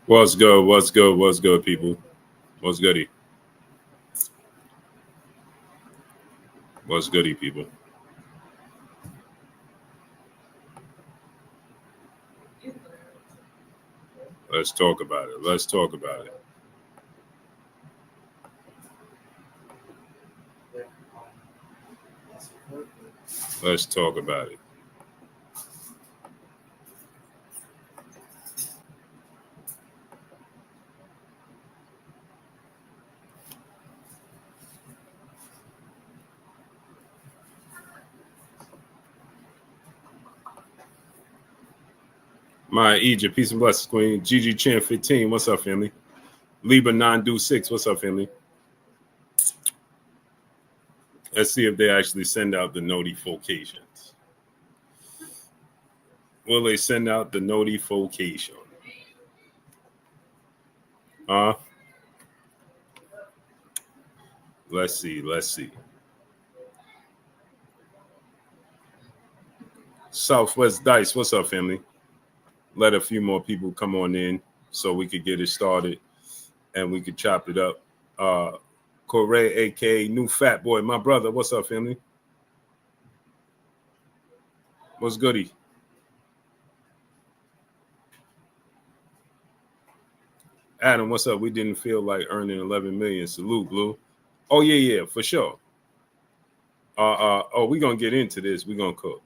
What's good? What's good? What's good, people? What's goody? What's goody, people? Let's talk about it. Let's talk about it. Let's talk about it. My Egypt, peace and blessings, Queen. GG Chan 15, what's up, family? Libra 9 do 6, what's up, family? Let's see if they actually send out the notifications. Will they send out the notification? Let's see. Let's see. Southwest Dice, what's up, family? Let a few more people come on in so we could get it started and we could chop it up. Corey, aka New Fat Boy, my brother, what's up, family? What's goody? Adam, what's up? We didn't feel like earning 11 million. Salute, Blue. Oh yeah, for sure. We're gonna get into this. We're gonna cook.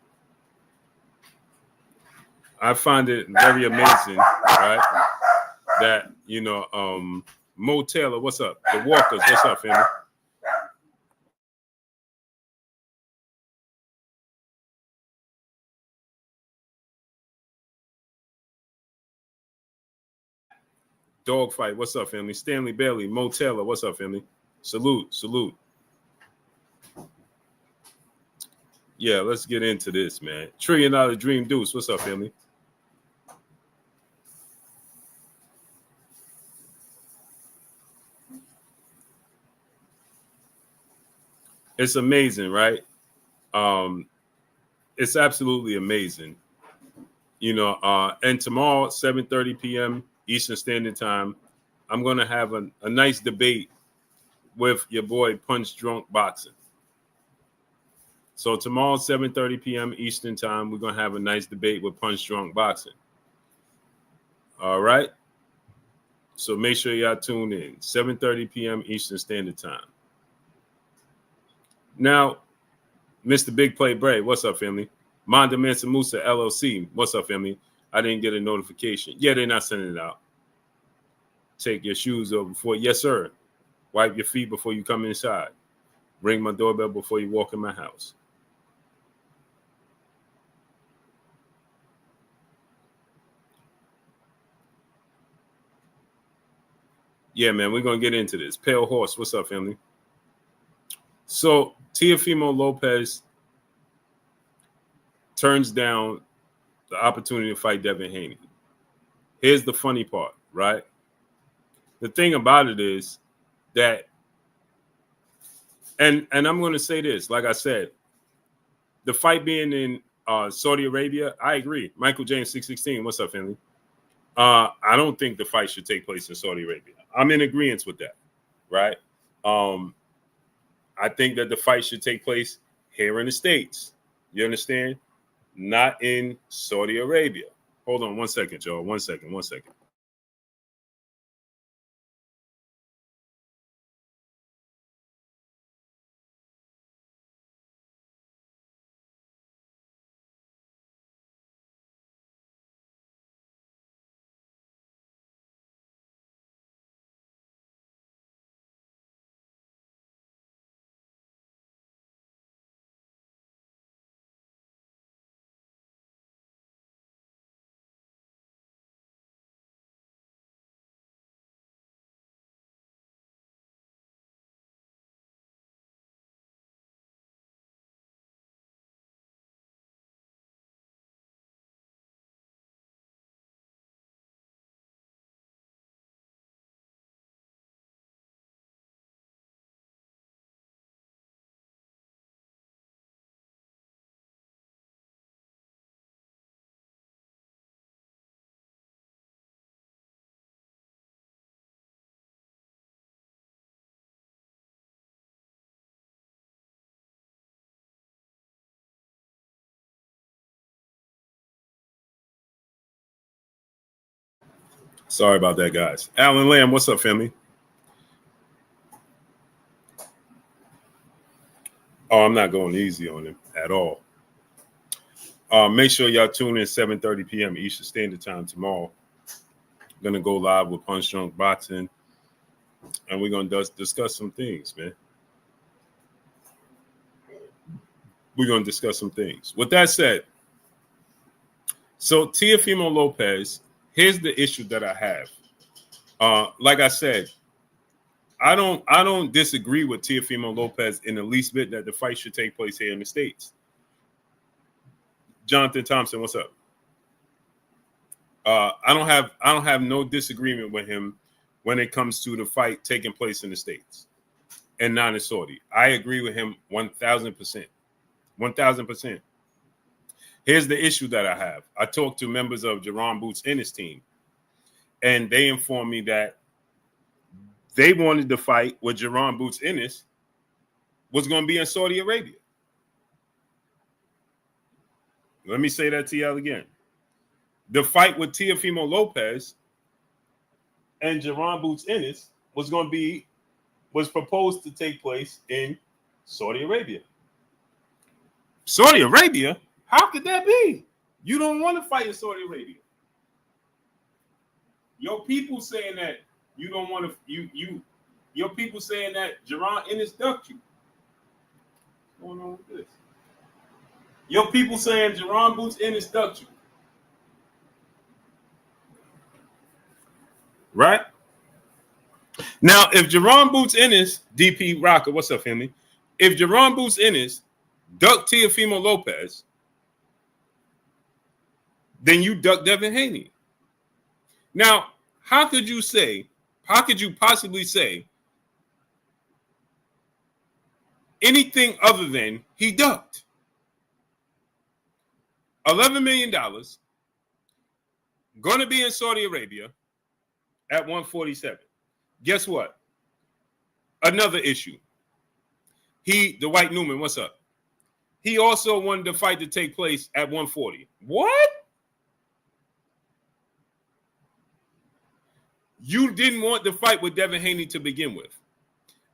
I find it very amazing, right? That Mo Taylor, what's up? The Walkers, what's up, family? Dogfight, what's up, family? Stanley Bailey, Mo Taylor, what's up, family? Salute. Yeah, let's get into this, man. $1 Trillion Dream Deuce, what's up, family? It's amazing, right? It's absolutely amazing. And tomorrow, 7:30 p.m. Eastern Standard Time, I'm going to have a nice debate with your boy Punch Drunk Boxing. So tomorrow, 7:30 p.m. Eastern Time, we're going to have a nice debate with Punch Drunk Boxing. All right? So make sure y'all tune in, 7:30 p.m. Eastern Standard Time. Now, Mr. Big Play Bray, what's up, family? Manda Mansa Musa LLC, what's up, family? I didn't get a notification. Yeah, they're not sending it out. Take your shoes off before, yes, sir. Wipe your feet before you come inside. Ring my doorbell before you walk in my house. Yeah, man, we're going to get into this. Pale Horse, what's up, family? So, Teofimo Lopez turns down the opportunity to fight Devin Haney. Here's the funny part, right? The thing about it is that, and I'm going to say this, like I said, the fight being in Saudi Arabia, I agree. Michael James 616, what's up, family? I don't think the fight should take place in Saudi Arabia. I'm in agreement with that, right? I think that the fight should take place here in the States. You understand? Not in Saudi Arabia. Hold on 1 second, y'all. 1 second. Sorry about that, guys. Alan Lamb, what's up, family? Oh, I'm not going easy on him at all. Make sure y'all tune in 7:30 p.m. Eastern Standard Time tomorrow. I'm going to go live with Punch Drunk Boxing, and we're going to discuss some things, man. We're going to discuss some things. With that said, so Teofimo Lopez, here's the issue that I have. Like I said, I don't disagree with Teofimo Lopez in the least bit that the fight should take place here in the States. Jonathan Thompson, what's up? I don't have no disagreement with him when it comes to the fight taking place in the States and not in Saudi. I agree with him 1,000%. 1,000%. Here's the issue that I have. I talked to members of Jaron Boots Ennis team, and they informed me that they wanted the fight with Jaron Boots Ennis was going to be in Saudi Arabia. Let me say that to y'all again. The fight with Teofimo Lopez and Jaron Boots Ennis was proposed to take place in Saudi Arabia. Saudi Arabia? How could that be? You don't want to fight in Saudi Arabia. Your people saying that you don't want to. Your people saying that Jaron Ennis ducked you. What's going on with this? Your people saying Jaron Boots Ennis ducked you. Right? Now, if Jaron Boots Ennis, DP Rocker, what's up, Henry? If Jaron Boots Ennis ducked Teofimo Lopez, then you duck Devin Haney. Now, how could you possibly say anything other than he ducked? $11 million, going to be in Saudi Arabia at 147. Guess what? Another issue. Dwight Newman, what's up? He also wanted the fight to take place at 140. What? You didn't want the fight with Devin Haney to begin with.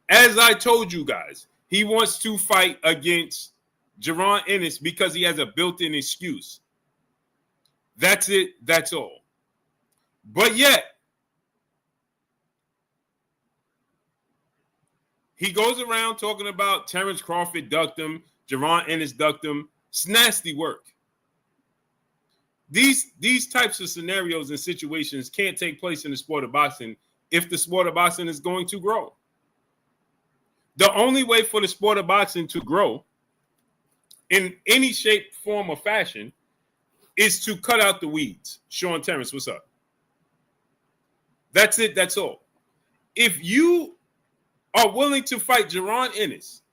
As I told you guys, he wants to fight against Jaron Ennis because he has a built-in excuse. That's it. That's all. But yet, he goes around talking about Terrence Crawford ducked him, Jaron Ennis ducked him. It's nasty work. These types of scenarios and situations can't take place in the sport of boxing if the sport of boxing is going to grow. The only way for the sport of boxing to grow in any shape, form, or fashion is to cut out the weeds. Sean Terrence, what's up? That's it. That's all. If you are willing to fight Jaron Ennis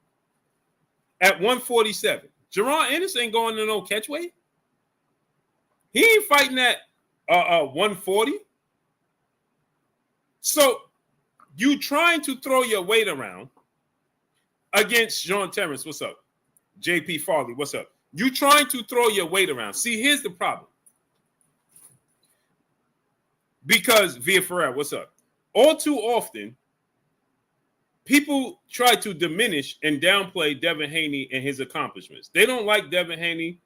at 147, Jaron Ennis ain't going to no catchweight. He ain't fighting at 140. So you trying to throw your weight around against Sean Terrence. What's up? JP Farley, what's up? You trying to throw your weight around. See, here's the problem. Because Via Ferrer, what's up? All too often, people try to diminish and downplay Devin Haney and his accomplishments. They don't like Devin Haney.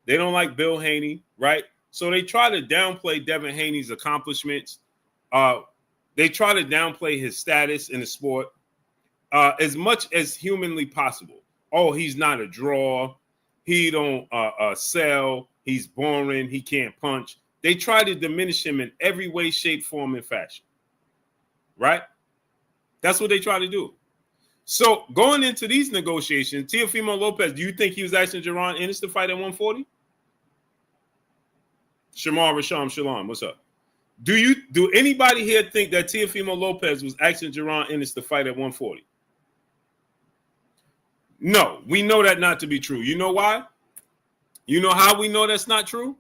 They don't like Bill Haney, right? So they try to downplay Devin Haney's accomplishments. They try to downplay his status in the sport as much as humanly possible. Oh, he's not a draw. He don't sell. He's boring. He can't punch. They try to diminish him in every way, shape, form, and fashion, right? That's what they try to do. So going into these negotiations, Teofimo Lopez, do you think he was asking Jaron Ennis to fight at 140? Shamar Rasham Shalom, what's up? Do anybody here think that Teofimo Lopez was asking Jaron Ennis to fight at 140? No, we know that not to be true. You know why? You know how we know that's not true?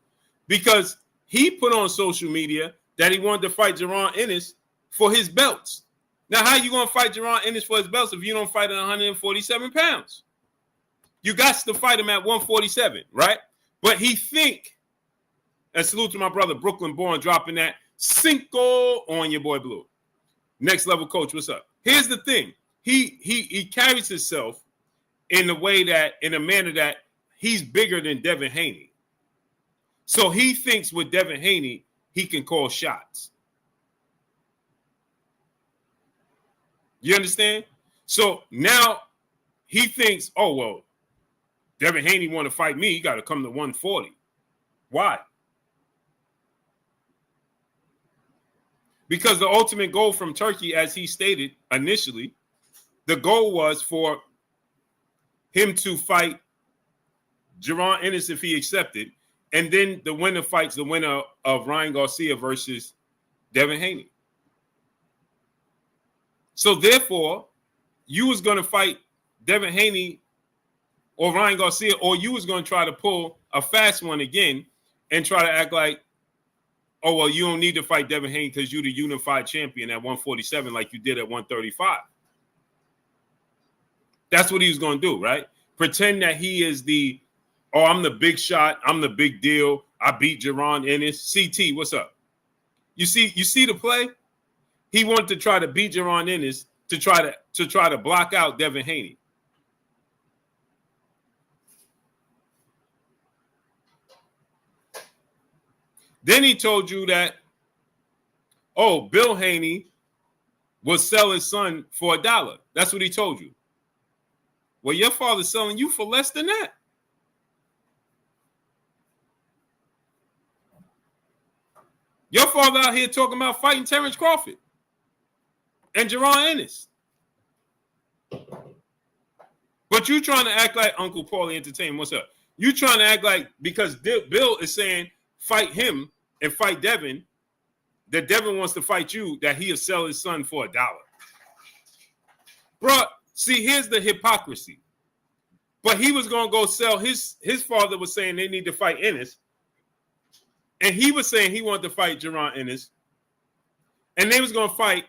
Because he put on social media that he wanted to fight Jaron Ennis for his belts. Now, how you going to fight Jaron Ennis for his belts if you don't fight at 147 pounds? You got to fight him at 147, right? But he think, and salute to my brother Brooklyn Born dropping that, Cinco on your boy Blue. Next level coach, what's up? Here's the thing. He carries himself in a manner that he's bigger than Devin Haney. So he thinks with Devin Haney, he can call shots. You understand? So now he thinks, oh, well, Devin Haney want to fight me. He got to come to 140. Why? Because the ultimate goal from Turkey, as he stated initially, the goal was for him to fight Jaron Ennis if he accepted, and then the winner fights the winner of Ryan Garcia versus Devin Haney. So therefore, you was going to fight Devin Haney or Ryan Garcia, or you was going to try to pull a fast one again and try to act like, oh, well, you don't need to fight Devin Haney because you're the unified champion at 147 like you did at 135. That's what he was going to do, right? Pretend that he is I'm the big shot. I'm the big deal. I beat Jaron Ennis. CT, what's up? You see the play? He wanted to try to beat Jaron Ennis to try to block out Devin Haney. Then he told you that, oh, Bill Haney will sell his son for $1. That's what he told you. Well, your father's selling you for less than that. Your father out here talking about fighting Terrence Crawford and Jaron Ennis. But you trying to act like Uncle Paulie Entertainment. What's up? You trying to act like because Bill is saying fight him and fight Devin, that Devin wants to fight you, that he'll sell his son for $1. Bro, see, here's the hypocrisy. But he was going to go sell his father was saying they need to fight Ennis. And he was saying he wanted to fight Jaron Ennis. And they was going to fight,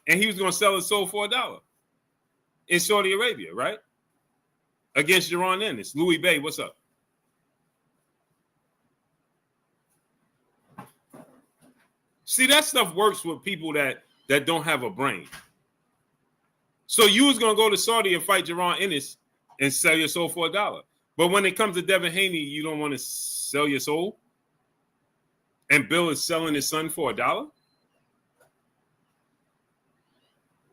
and he was going to sell his soul for $1 in Saudi Arabia, right? Against Jaron Ennis. Louis Bay, what's up? See, that stuff works with people that don't have a brain. So you was going to go to Saudi and fight Jaron Ennis and sell your soul for $1. But when it comes to Devin Haney, you don't want to sell your soul? And Bill is selling his son for $1?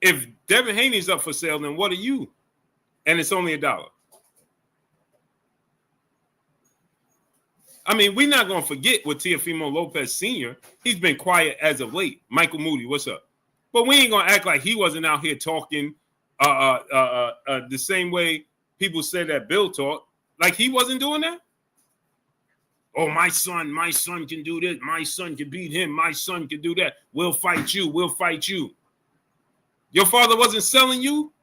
If Devin Haney's up for sale, then what are you? And it's only $1. I mean, we're not going to forget what Teofimo Lopez Sr., he's been quiet as of late. Michael Moody, what's up? But we ain't going to act like he wasn't out here talking the same way people said that Bill talked. Like he wasn't doing that? Oh, my son can do this. My son can beat him. My son can do that. We'll fight you. We'll fight you. Your father wasn't selling you?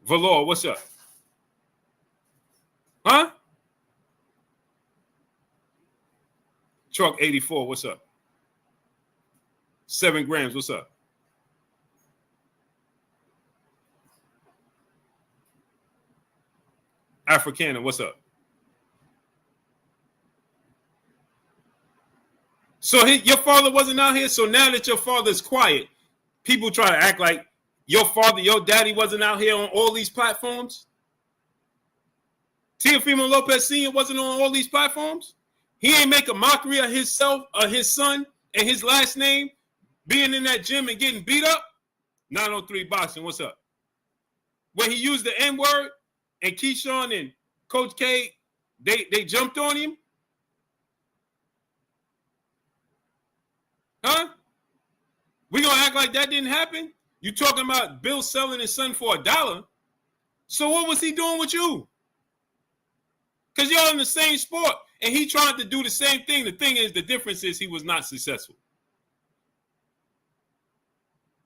Valor, what's up? Huh? Truck 84, what's up? 7 grams, what's up? Africana, what's up? So your father wasn't out here. So now that your father's quiet, people try to act like your father, your daddy wasn't out here on all these platforms. Teofimo Lopez Sr. wasn't on all these platforms. He ain't make a mockery of himself, of his son, and his last name being in that gym and getting beat up. 903 Boxing, what's up? When he used the N-word and Keyshawn and Coach K, they jumped on him. Huh? We gonna act like that didn't happen? You talking about Bill selling his son for $1? So what was he doing with you? Because y'all in the same sport, and he tried to do the same thing. The thing is, the difference is he was not successful.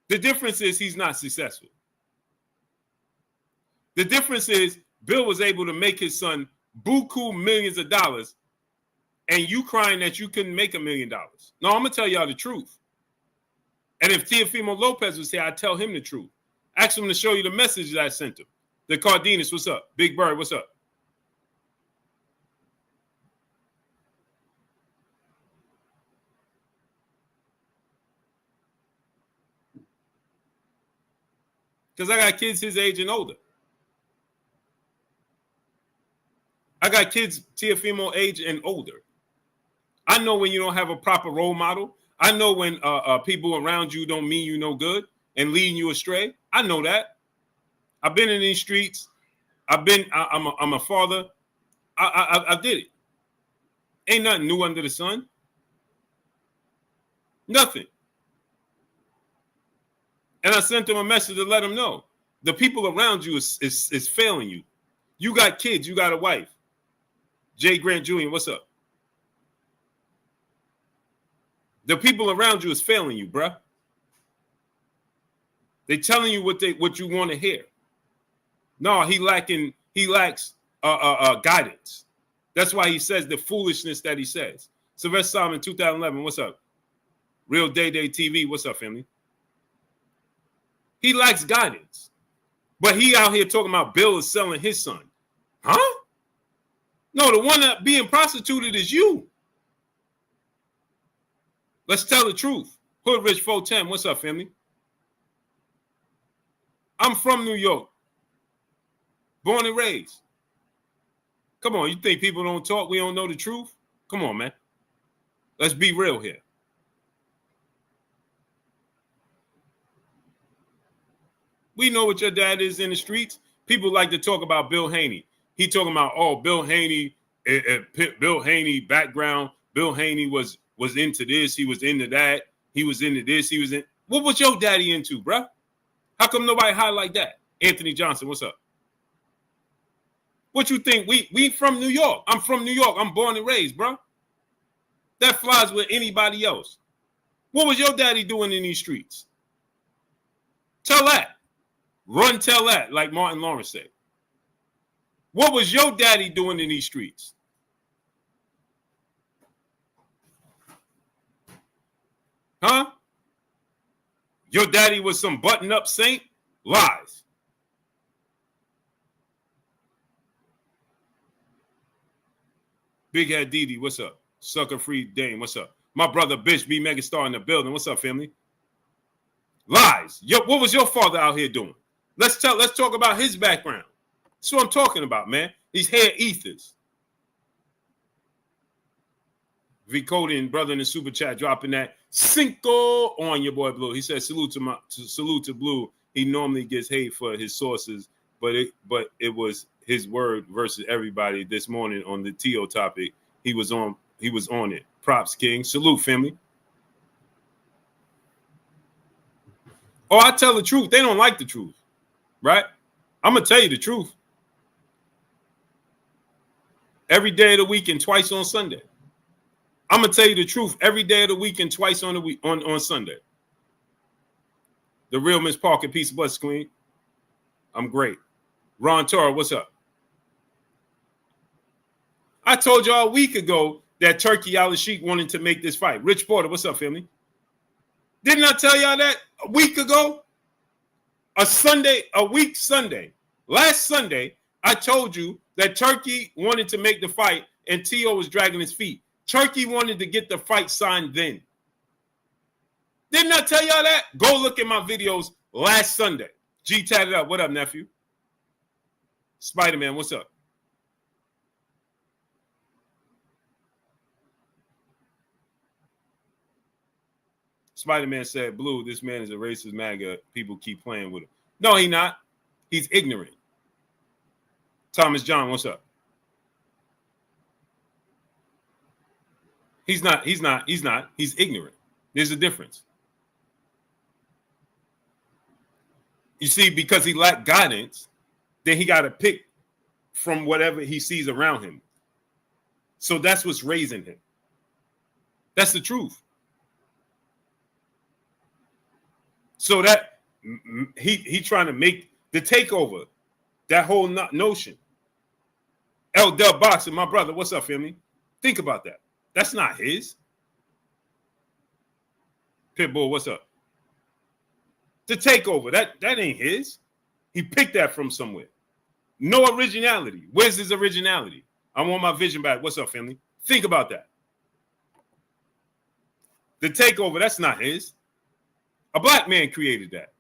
The difference is he's not successful. The difference is Bill was able to make his son buku millions of dollars, and you crying that you couldn't make $1 million. No, I'm going to tell y'all the truth. And if Teofimo Lopez was here, I'd tell him the truth. Ask him to show you the message that I sent him. The Cardenas, what's up? Big Bird, what's up? Because I got kids his age and older. I got kids Teofimo age and older. I know when you don't have a proper role model. I know when people around you don't mean you no good and leading you astray. I know that. I've been in these streets. I'm a father. I did it. Ain't nothing new under the sun. Nothing. And I sent them a message to let them know the people around you is failing you. You got kids. You got a wife. Jay Grant Jr., what's up? The people around you is failing you, bruh. They telling you what you want to hear. No, he lacks guidance. That's why he says the foolishness that he says. Sylvester Simon, 2011, what's up? Real Day TV, what's up, family? He lacks guidance. But he out here talking about Bill is selling his son. Huh? No, the one that being prostituted is you. Let's tell the truth. Hood Rich 410, what's up, family? I'm from New York. Born and raised. Come on, you think people don't talk? We don't know the truth? Come on, man. Let's be real here. We know what your dad is in the streets. People like to talk about Bill Haney. He talking about, oh, Bill Haney, Bill Haney background. Bill Haney was into this. He was into that. He was into this. He was in. What was your daddy into, bruh? How come nobody highlight that? Anthony Johnson, what's up? What you think? We from New York. I'm from New York. I'm born and raised, bruh. That flies with anybody else. What was your daddy doing in these streets? Tell that. Run, tell that, like Martin Lawrence said. What was your daddy doing in these streets? Huh? Your daddy was some button-up saint? Lies. Big Head Didi, what's up? Sucker Free Dame, what's up? My brother Bish B Megastar in the building. What's up, family? Lies. What was your father out here doing? Let's talk about his background. That's what I'm talking about, man. These hair ethers. V Cody and brother in the super chat dropping that cinco on your boy Blue. He said salute to Blue. He normally gets hate for his sources, but it was his word versus everybody this morning on the TO topic. He was on it. Props, King. Salute, family. Oh, I tell the truth. They don't like the truth, right? I'm gonna tell you the truth. Every day of the week and twice on Sunday. I'm gonna tell you the truth every day of the week and twice on the week on Sunday. The real Miss Parker, peace of bless, Queen. I'm great. Ron Toro, what's up? I told y'all a week ago that Turkey Al-Sheikh wanted to make this fight. Rich Porter, what's up, family? Didn't I tell y'all that a week ago? A week Sunday. Last Sunday, I told you that Turkey wanted to make the fight and T.O. was dragging his feet. Turkey wanted to get the fight signed then. Didn't I tell y'all that? Go look at my videos last Sunday. G tatted up. What up, nephew? Spider-Man, what's up? Spider-Man said, Blue, this man is a racist MAGA. People keep playing with him. No, he's not. He's ignorant. Thomas John, what's up? He's not. He's ignorant. There's a difference. You see, because he lacked guidance, then he got to pick from whatever he sees around him. So that's what's raising him. That's the truth. So that he trying to make the takeover, that whole notion. L Dub Boxing, my brother, what's up, family? Think about that. That's not his. Pitbull, what's up? The takeover, that ain't his. He picked that from somewhere. No originality. Where's his originality? I want my vision back. What's up, family? Think about that. The takeover, that's not his. A black man created that.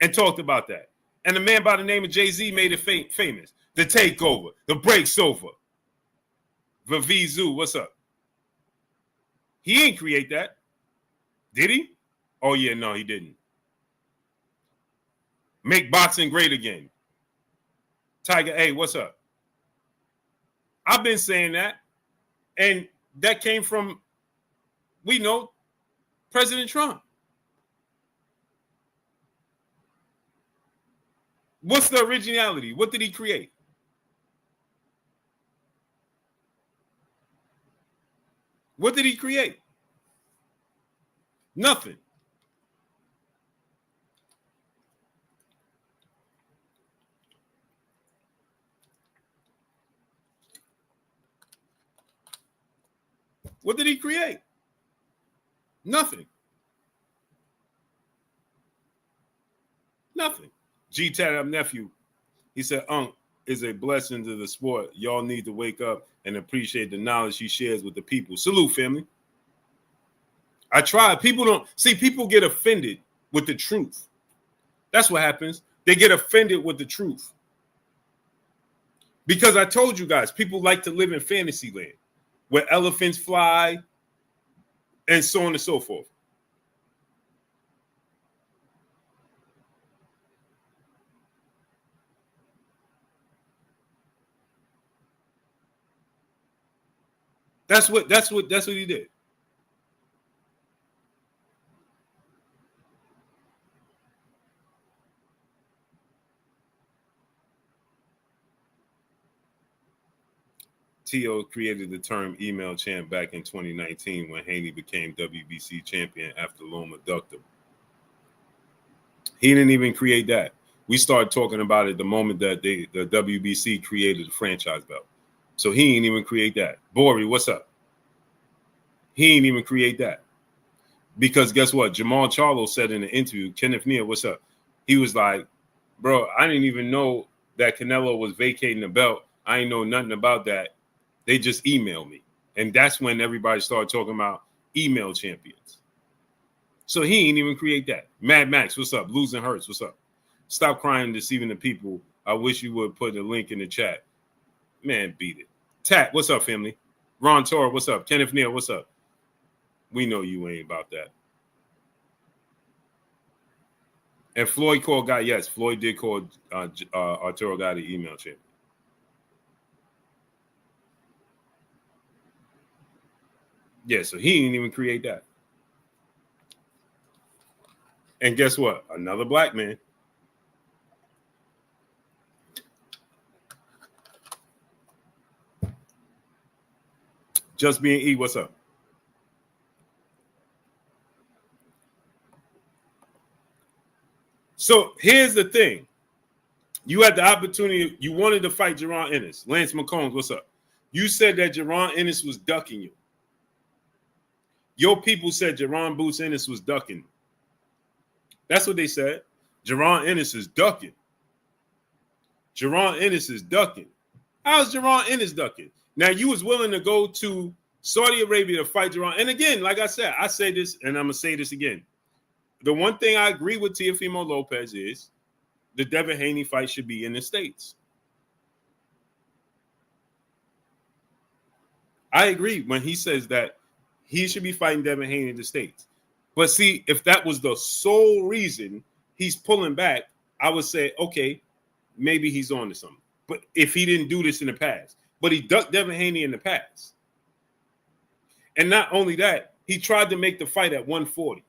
and talked about that. And a man by the name of Jay-Z made it famous. The takeover, the break's over. Vavizu, what's up? He didn't create that. Did he? Oh, yeah, no, he didn't. Make boxing great again. Tiger, hey, what's up? I've been saying that. And that came from, we know, President Trump. What's the originality? What did he create? What did he create? Nothing. What did he create? Nothing. Nothing. G-Tat nephew, he said, Unc is a blessing to the sport. Y'all need to wake up and appreciate the knowledge he shares with the people. Salute, family. I tried. People get offended with the truth. That's what happens. They get offended with the truth. Because I told you guys, people like to live in fantasy land where elephants fly and so on and so forth. That's what he did. T.O. created the term email champ back in 2019 when Haney became WBC champion after Loma ducked him. He didn't even create that. We started talking about it the moment that the WBC created the franchise belt. So he didn't even create that. Bori, what's up? He didn't even create that. Because guess what? Jamal Charlo said in the interview, Kenneth Neal, what's up? He was like, bro, I didn't even know that Canelo was vacating the belt. I ain't know nothing about that. They just emailed me. And that's when everybody started talking about email champions. So he ain't even create that. Mad Max, what's up? Losing Hurts, what's up? Stop crying and deceiving the people. I wish you would put a link in the chat. Man, beat it. Tat, what's up, family? Ron Torre, what's up? Kenneth Neal, what's up? We know you ain't about that. And Floyd called guy, yes, Floyd did call Arturo guy the email champion. Yeah, so he didn't even create that. And guess what? Another black man. Just being E, what's up? So here's the thing. You had the opportunity. You wanted to fight Jaron Ennis. Lance McCombs, what's up? You said that Jaron Ennis was ducking you. Your people said Jaron Boots Ennis was ducking. That's what they said. Jaron Ennis is ducking. Jaron Ennis is ducking. How's Jaron Ennis ducking? Now, you was willing to go to Saudi Arabia to fight Jaron. And again, like I said, I say this, and I'm going to say this again. The one thing I agree with Teofimo Lopez is the Devin Haney fight should be in the States. I agree when he says that he should be fighting Devin Haney in the States. But see, if that was the sole reason he's pulling back, I would say, okay, maybe he's on to something. But if he didn't do this in the past, but he ducked Devin Haney in the past. And not only that, he tried to make the fight at 140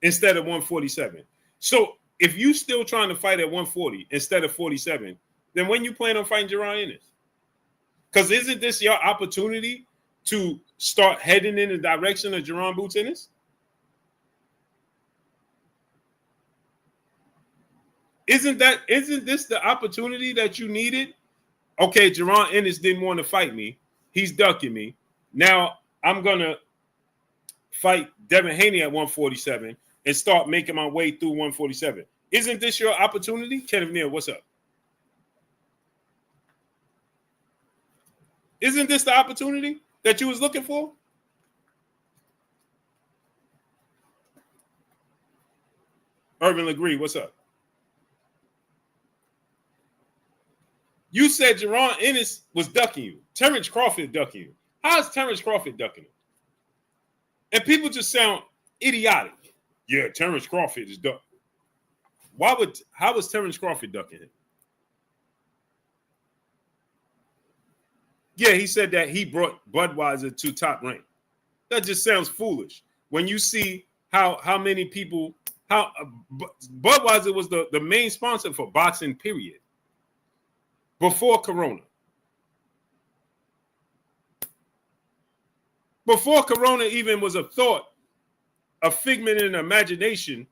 instead of 147. So if you still trying to fight at 140 instead of 47, then when you plan on fighting Jaron Ennis? Because isn't this your opportunity to start heading in the direction of Jaron Boots Ennis? Isn't this the opportunity that you needed? Okay, Jaron Ennis didn't want to fight me. He's ducking me. Now I'm gonna fight Devin Haney at 147 and start making my way through 147. Isn't this your opportunity? Kenneth Neal, what's up? Isn't this the opportunity that you was looking for? Irvin Legree, what's up? You said Jaron Ennis was ducking you. Terrence Crawford ducking you. How is Terrence Crawford ducking him? And people just sound idiotic. Yeah, Terrence Crawford is ducking. How was Terrence Crawford ducking him? Yeah, he said that he brought Budweiser to Top Rank. That just sounds foolish. When you see how many people, Budweiser was the main sponsor for boxing, period. Before Corona. Before Corona even was a thought, a figment in imagination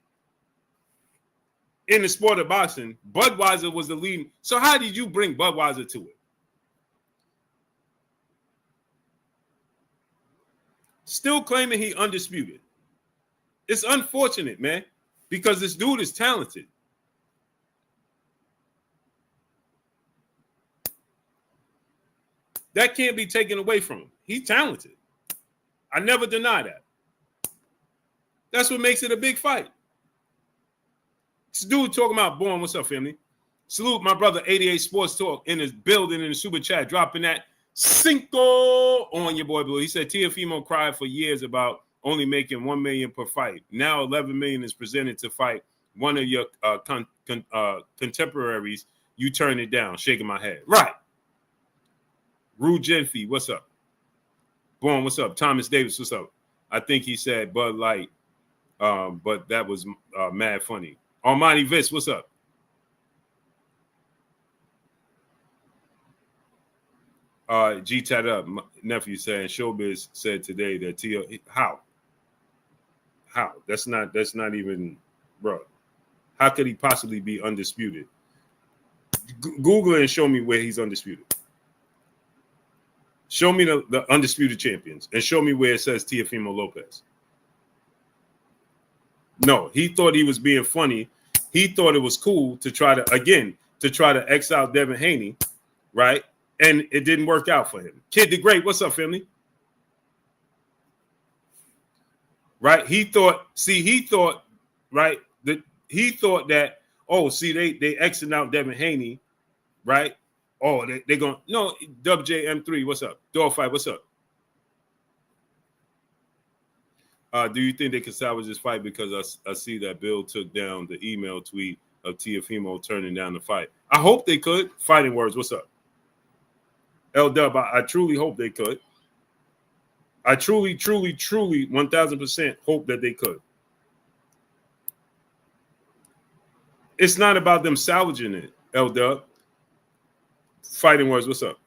in the sport of boxing, Budweiser was the leading. So how did you bring Budweiser to it? Still claiming he undisputed. It's unfortunate, man, because this dude is talented. That can't be taken away from him. He's talented. I never deny that. That's what makes it a big fight. This dude talking about Born. What's up, family? Salute my brother 88 Sports Talk in his building in the super chat, dropping that Cinco on your boy Blue. He said Teofimo cried for years about only making $1 million per fight. Now $11 million is presented to fight one of your contemporaries. You turn it down, shaking my head. Right. Rude Genfi, what's up? Born, what's up? Thomas Davis, what's up? I think he said Bud Light, but that was mad funny. Almighty Vis, what's up? G tat up. My nephew saying Showbiz said today that Tio how? That's not even, bro. How could he possibly be undisputed? Google it and show me where he's undisputed. Show me the undisputed champions and show me where it says Teofimo Lopez. No, he thought he was being funny. He thought it was cool to try to X out Devin Haney, right? And it didn't work out for him. Kid the Great, what's up, family? Right? He thought that, oh, see, they Xing out Devin Haney, right? Oh, they're going, no, WJM3, what's up? Dogfight, what's up? Do you think they can salvage this fight? Because I see that Bill took down the email tweet of Teofimo turning down the fight. I hope they could. Fighting Words, what's up? L-Dub, I truly hope they could. I truly, 1,000% hope that they could. It's not about them salvaging it, L-Dub. Fighting Words, what's up?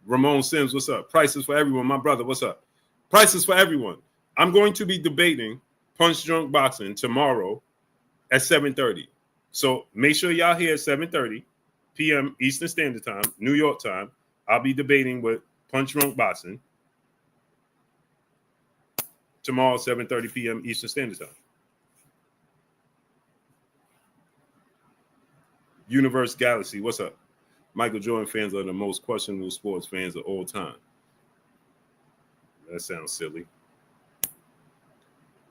Ramon Sims, what's up? Prices for everyone, my brother, what's up? Prices for everyone. I'm going to be debating Punch Drunk Boxing tomorrow at 7:30. So make sure y'all here at 7:30 p.m. Eastern Standard Time, New York time. I'll be debating with Punch Drunk Boxing tomorrow, 7:30 p.m. Eastern Standard Time. Universe Galaxy, what's up? Michael Jordan fans are the most questionable sports fans of all time. That sounds silly.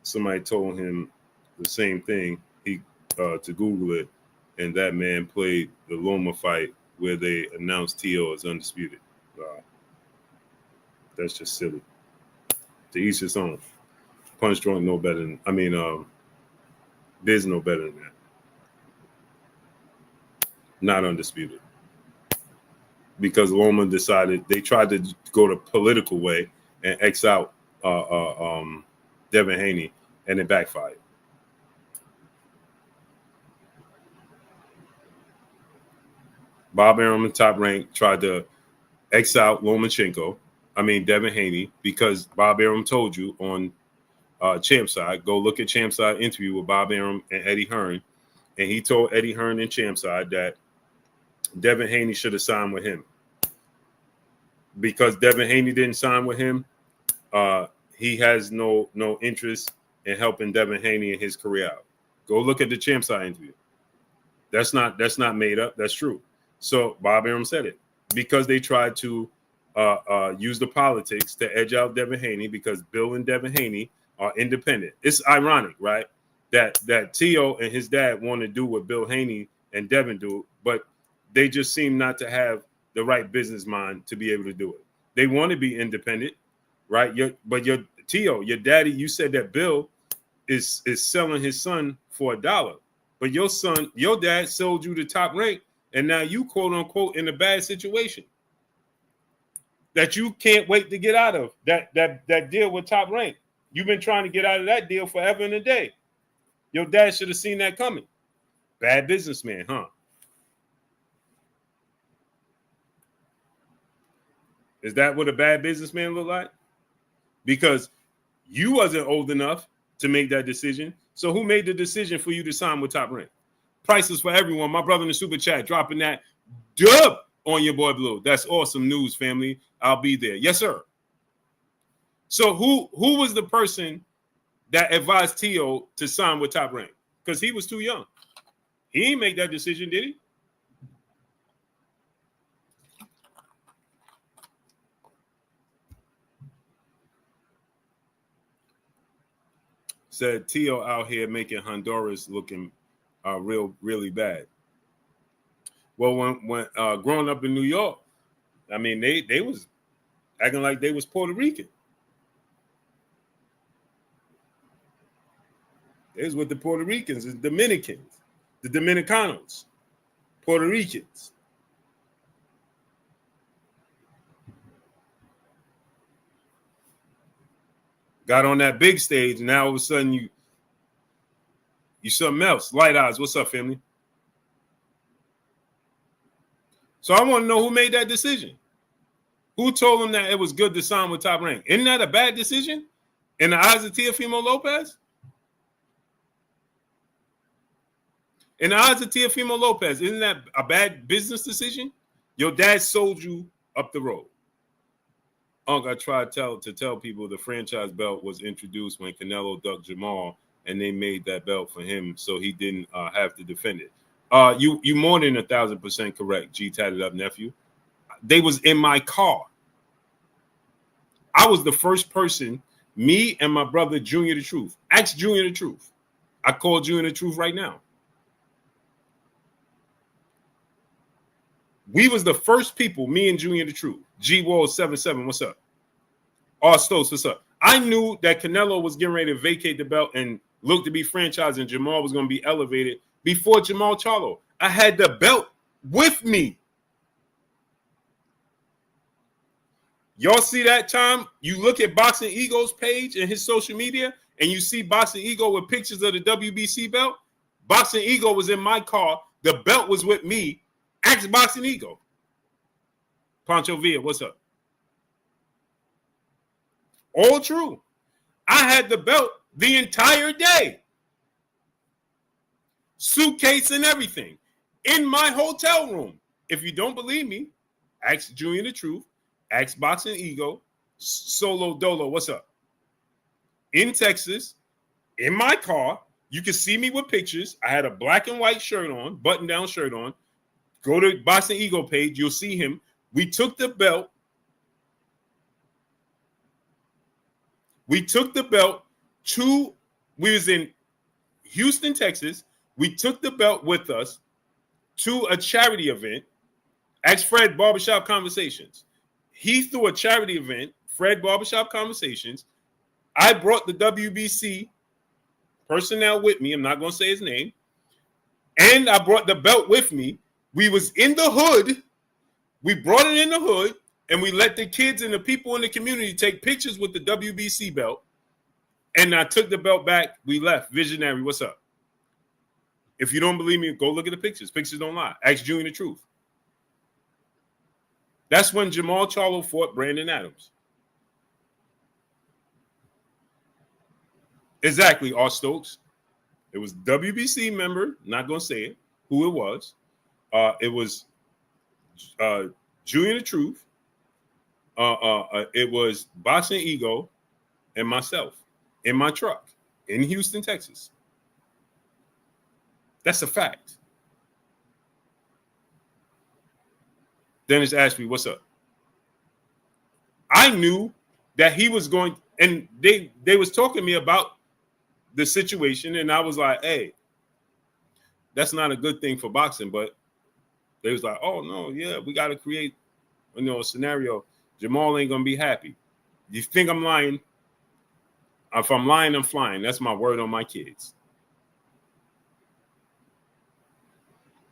Somebody told him the same thing. He to Google it, and that man played the Loma fight where they announced Tio as undisputed. That's just silly. To each his own. Punch Drunk no better than, there's no better than that. Not undisputed. Because Loma decided, they tried to go the political way and X out Devin Haney, and it backfired. Bob Arum, Top Rank, tried to X out Devin Haney, because Bob Arum told you on Champside, go look at Champside interview with Bob Arum and Eddie Hearn, and he told Eddie Hearn and Champside that Devin Haney should have signed with him. Because Devin Haney didn't sign with him, he has no interest in helping Devin Haney in his career out. Go look at the Champside interview. That's not made up. That's true. So Bob Arum said it because they tried to use the politics to edge out Devin Haney, because Bill and Devin Haney are independent. It's ironic, right? that Tio and his dad want to do what Bill Haney and Devin do, but they just seem not to have the right business mind to be able to do it. They want to be independent, right? But your Tio, your daddy, you said that Bill is selling his son for $1, but your dad sold you the top rank, and now you quote unquote in a bad situation that you can't wait to get out of. That deal with Top Rank. You've been trying to get out of that deal forever and a day. Your dad should have seen that coming. Bad businessman, huh? Is that what a bad businessman look like? Because you wasn't old enough to make that decision. So who made the decision for you to sign with Top Rank? Prices for everyone. My brother in the super chat dropping that dub on your boy Blue. That's awesome news, family. I'll be there. Yes, sir. So who was the person that advised Tio to sign with Top Rank? Because he was too young. He didn't make that decision, did he? Said Tio out here making Honduras looking really bad. Well, when growing up in New York, I mean, they was acting like they was Puerto Rican. They was with the Puerto Ricans and Dominicans, the Dominicanos, Puerto Ricans. Got on that big stage, and now all of a sudden you something else. Light Eyes, what's up, family? So I want to know who made that decision. Who told him that it was good to sign with Top Rank? Isn't that a bad decision in the eyes of Teofimo Lopez? In the eyes of Teofimo Lopez, isn't that a bad business decision? Your dad sold you up the road. Unc, I tried to tell people the franchise belt was introduced when Canelo ducked Jamal, and they made that belt for him so he didn't have to defend it. You more than 1,000% correct, G tatted up nephew. They was in my car. I was the first person, me and my brother Junior the Truth. Ask Junior the Truth. I call Junior the Truth right now. We was the first people, me and Junior the Truth. G Wall 77, what's up? R Stokes, what's up? I knew that Canelo was getting ready to vacate the belt and look to be franchised, and Jamal was going to be elevated before Jamal Charlo. I had the belt with me. Y'all see that time? You look at Boxing Ego's page and his social media, and you see Boxing Ego with pictures of the WBC belt. Boxing Ego was in my car. The belt was with me. Ask Boxing Ego. Pancho Villa, what's up? All true. I had the belt the entire day. Suitcase and everything. In my hotel room. If you don't believe me, ask Junior the Truth. Ask Boxing Ego. Solo Dolo, what's up? In Texas, in my car, you can see me with pictures. I had a black and white shirt on, button-down shirt on. Go to Boxing Ego page. You'll see him. We took the belt. We was in Houston, Texas. We took the belt with us to a charity event. Ask Fred Barbershop Conversations. He threw a charity event, Fred Barbershop Conversations. I brought the WBC personnel with me. I'm not going to say his name. And I brought the belt with me. We was in the hood. We brought it in the hood, and we let the kids and the people in the community take pictures with the WBC belt. And I took the belt back. We left. Visionary, what's up? If you don't believe me, go look at the pictures. Pictures don't lie. Ask Junior the Truth. That's when Jamal Charlo fought Brandon Adams. Exactly, R. Stokes. It was WBC member, not going to say it, who it was. It was Junior the Truth. It was Boxing Ego and myself in my truck in Houston, Texas. That's a fact. Dennis Ashby, what's up? I knew that he was going, and they was talking to me about the situation, and I was like, hey, that's not a good thing for boxing. But they was like, oh no, yeah, we got to create, a scenario. Jamal ain't gonna be happy. You think I'm lying? If I'm lying, I'm flying. That's my word on my kids.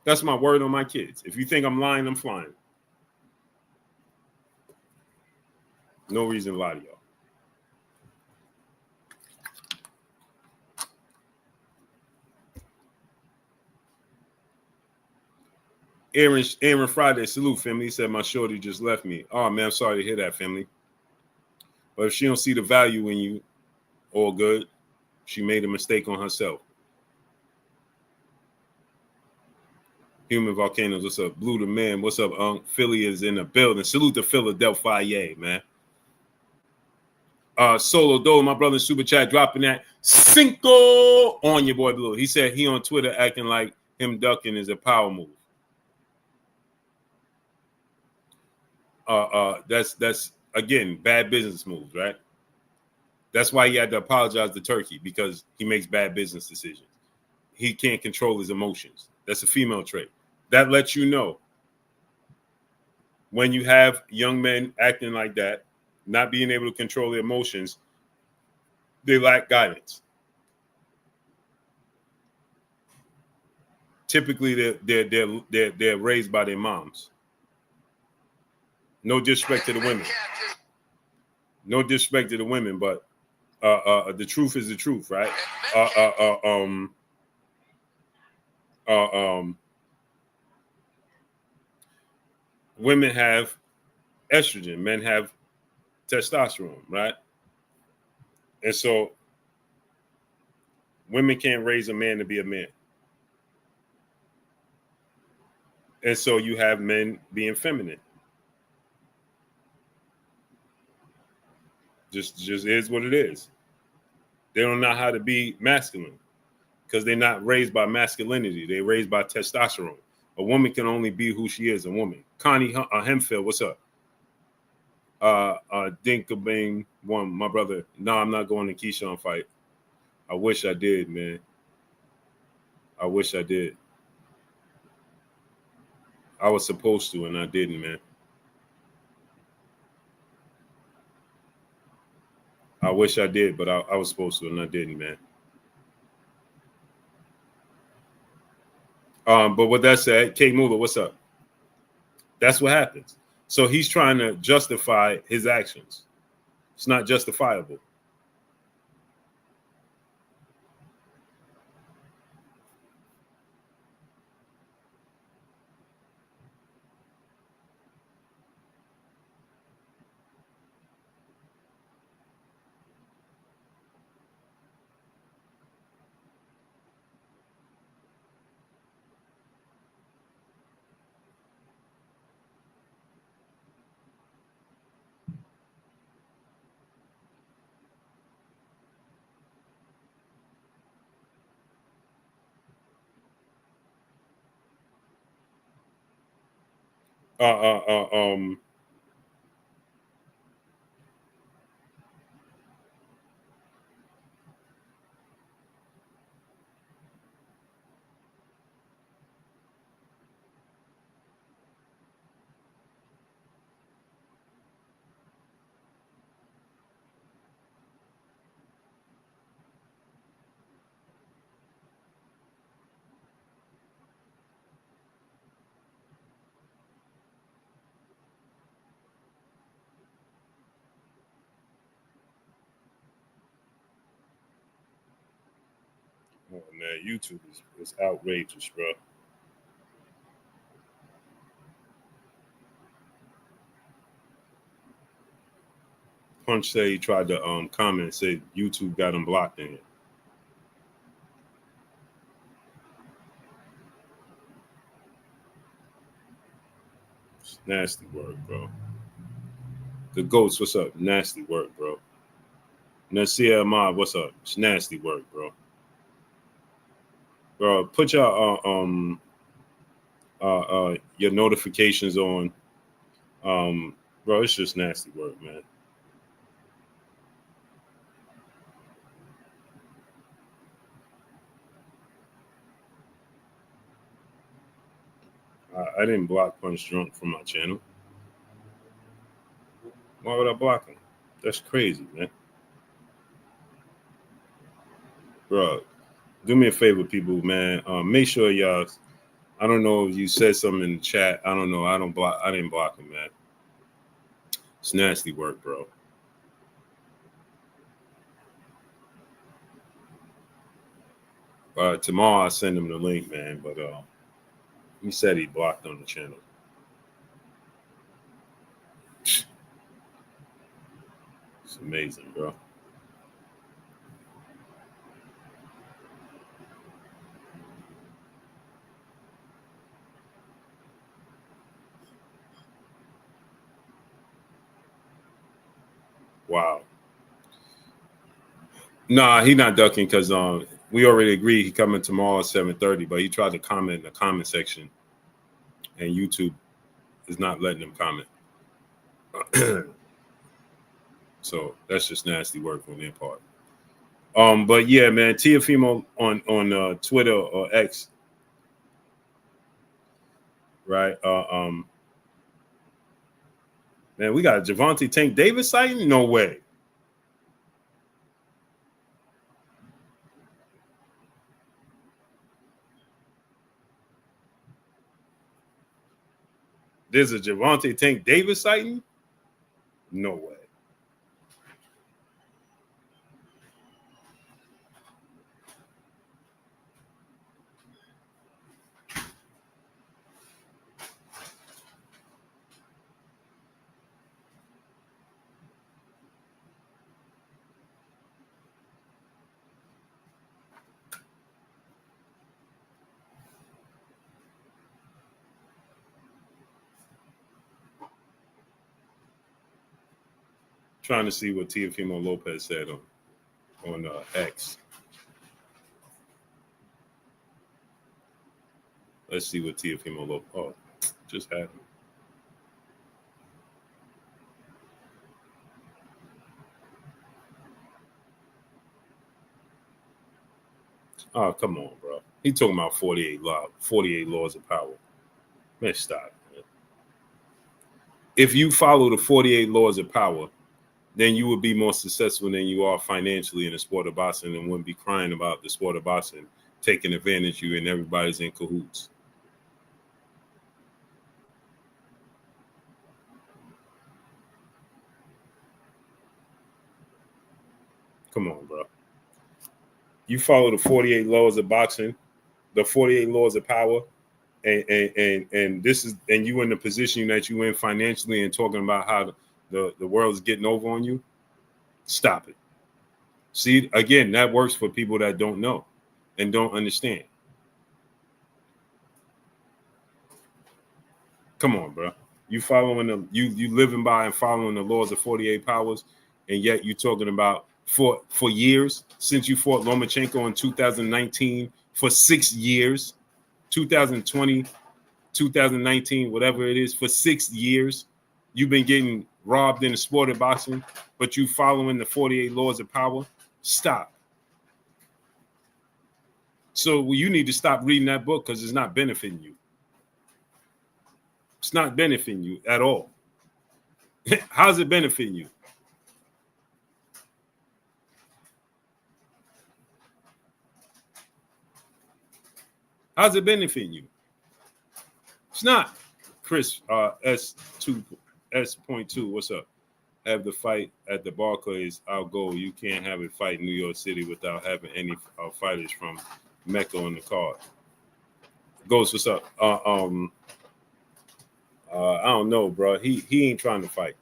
That's my word on my kids. If you think I'm lying, I'm flying. No reason to lie to y'all. Aaron Friday, salute, family. He said, my shorty just left me. Oh, man, I'm sorry to hear that, family. But if she don't see the value in you, all good. She made a mistake on herself. Human Volcanoes, what's up? Blue the Man, what's up, Unc? Philly is in the building. Salute to Philadelphia, man. Solo Dole, my brother in Super Chat, dropping that Cinco on your boy Blue. He said he on Twitter acting like him ducking is a power move. That's again bad business moves, right? That's why he had to apologize to Turkey, because he makes bad business decisions. He can't control his emotions. That's a female trait. That lets you know when you have young men acting like that, not being able to control their emotions, they lack guidance. Typically, they're raised by their moms. No disrespect to the women. No disrespect to the women, but the truth is the truth, right? Women have estrogen, men have testosterone, right? And so women can't raise a man to be a man. And so you have men being feminine. Just is what it is. They don't know how to be masculine because they're not raised by masculinity. They're raised by testosterone. A woman can only be who she is, a woman. Connie Hemfield, what's up? Dinkabing one, my brother. No, I'm not going to Keyshawn fight. I wish I did, man. I wish I did. I was supposed to, and I didn't, man. I wish I did, but I was supposed to, and I didn't, man. But with that said, Kate Muller, what's up? That's what happens. So he's trying to justify his actions. It's not justifiable. Oh, man, YouTube is outrageous, bro. Punch said he tried to comment and said YouTube got him blocked in it. It's nasty work, bro. The Ghost, what's up? Nasty work, bro. Nasir Ahmad, what's up? It's nasty work, bro. Bro, put your notifications on. Bro, it's just nasty work, man. I didn't block Punch Drunk from my channel. Why would I block him? That's crazy, man. Bro, do me a favor, people, man. Make sure y'all. I don't know if you said something in the chat. I don't know. I didn't block him, man. It's nasty work, bro. Tomorrow I'll send him the link, man. But he said he blocked on the channel. It's amazing, bro. Wow. Nah, he not ducking because we already agreed he coming tomorrow at 7:30, but he tried to comment in the comment section, and YouTube is not letting him comment. So that's just nasty work on their part. But yeah, man, Teofimo on Twitter or X, right? Man, we got a Javante Tank Davis sighting? No way. There's a Javante Tank Davis sighting? No way. Trying to see what Teofimo Lopez said on X. Let's see what Teofimo Lopez. Oh, just had him. Oh, come on, bro. He talking about 48 laws of power. Man, stop. Man. If you follow the 48 laws of power, then you would be more successful than you are financially in the sport of boxing and wouldn't be crying about the sport of boxing taking advantage of you and everybody's in cahoots. Come on, bro. You follow the 48 laws of boxing, the 48 laws of power, and this is, and you in the position that you in financially and talking about how the world's getting over on you. Stop it. See, again, that works for people that don't know and don't understand. Come on, bro. You following them, you living by and following the laws of 48 powers, and yet you talking about for years since you fought Lomachenko in 2019 for 6 years, 2020, 2019, whatever it is, for 6 years, you've been getting robbed in the sport of boxing, but you following the 48 laws of power. Stop. So you need to stop reading that book because it's not benefiting you. It's not benefiting you at all. How's it benefiting you? How's it benefiting you? It's not. Chris, S.2, what's up? Have the fight at the Barclays. I'll go. You can't have a fight in New York City without having any fighters from Mecca on the card. Ghost, what's up? I don't know, bro. He ain't trying to fight.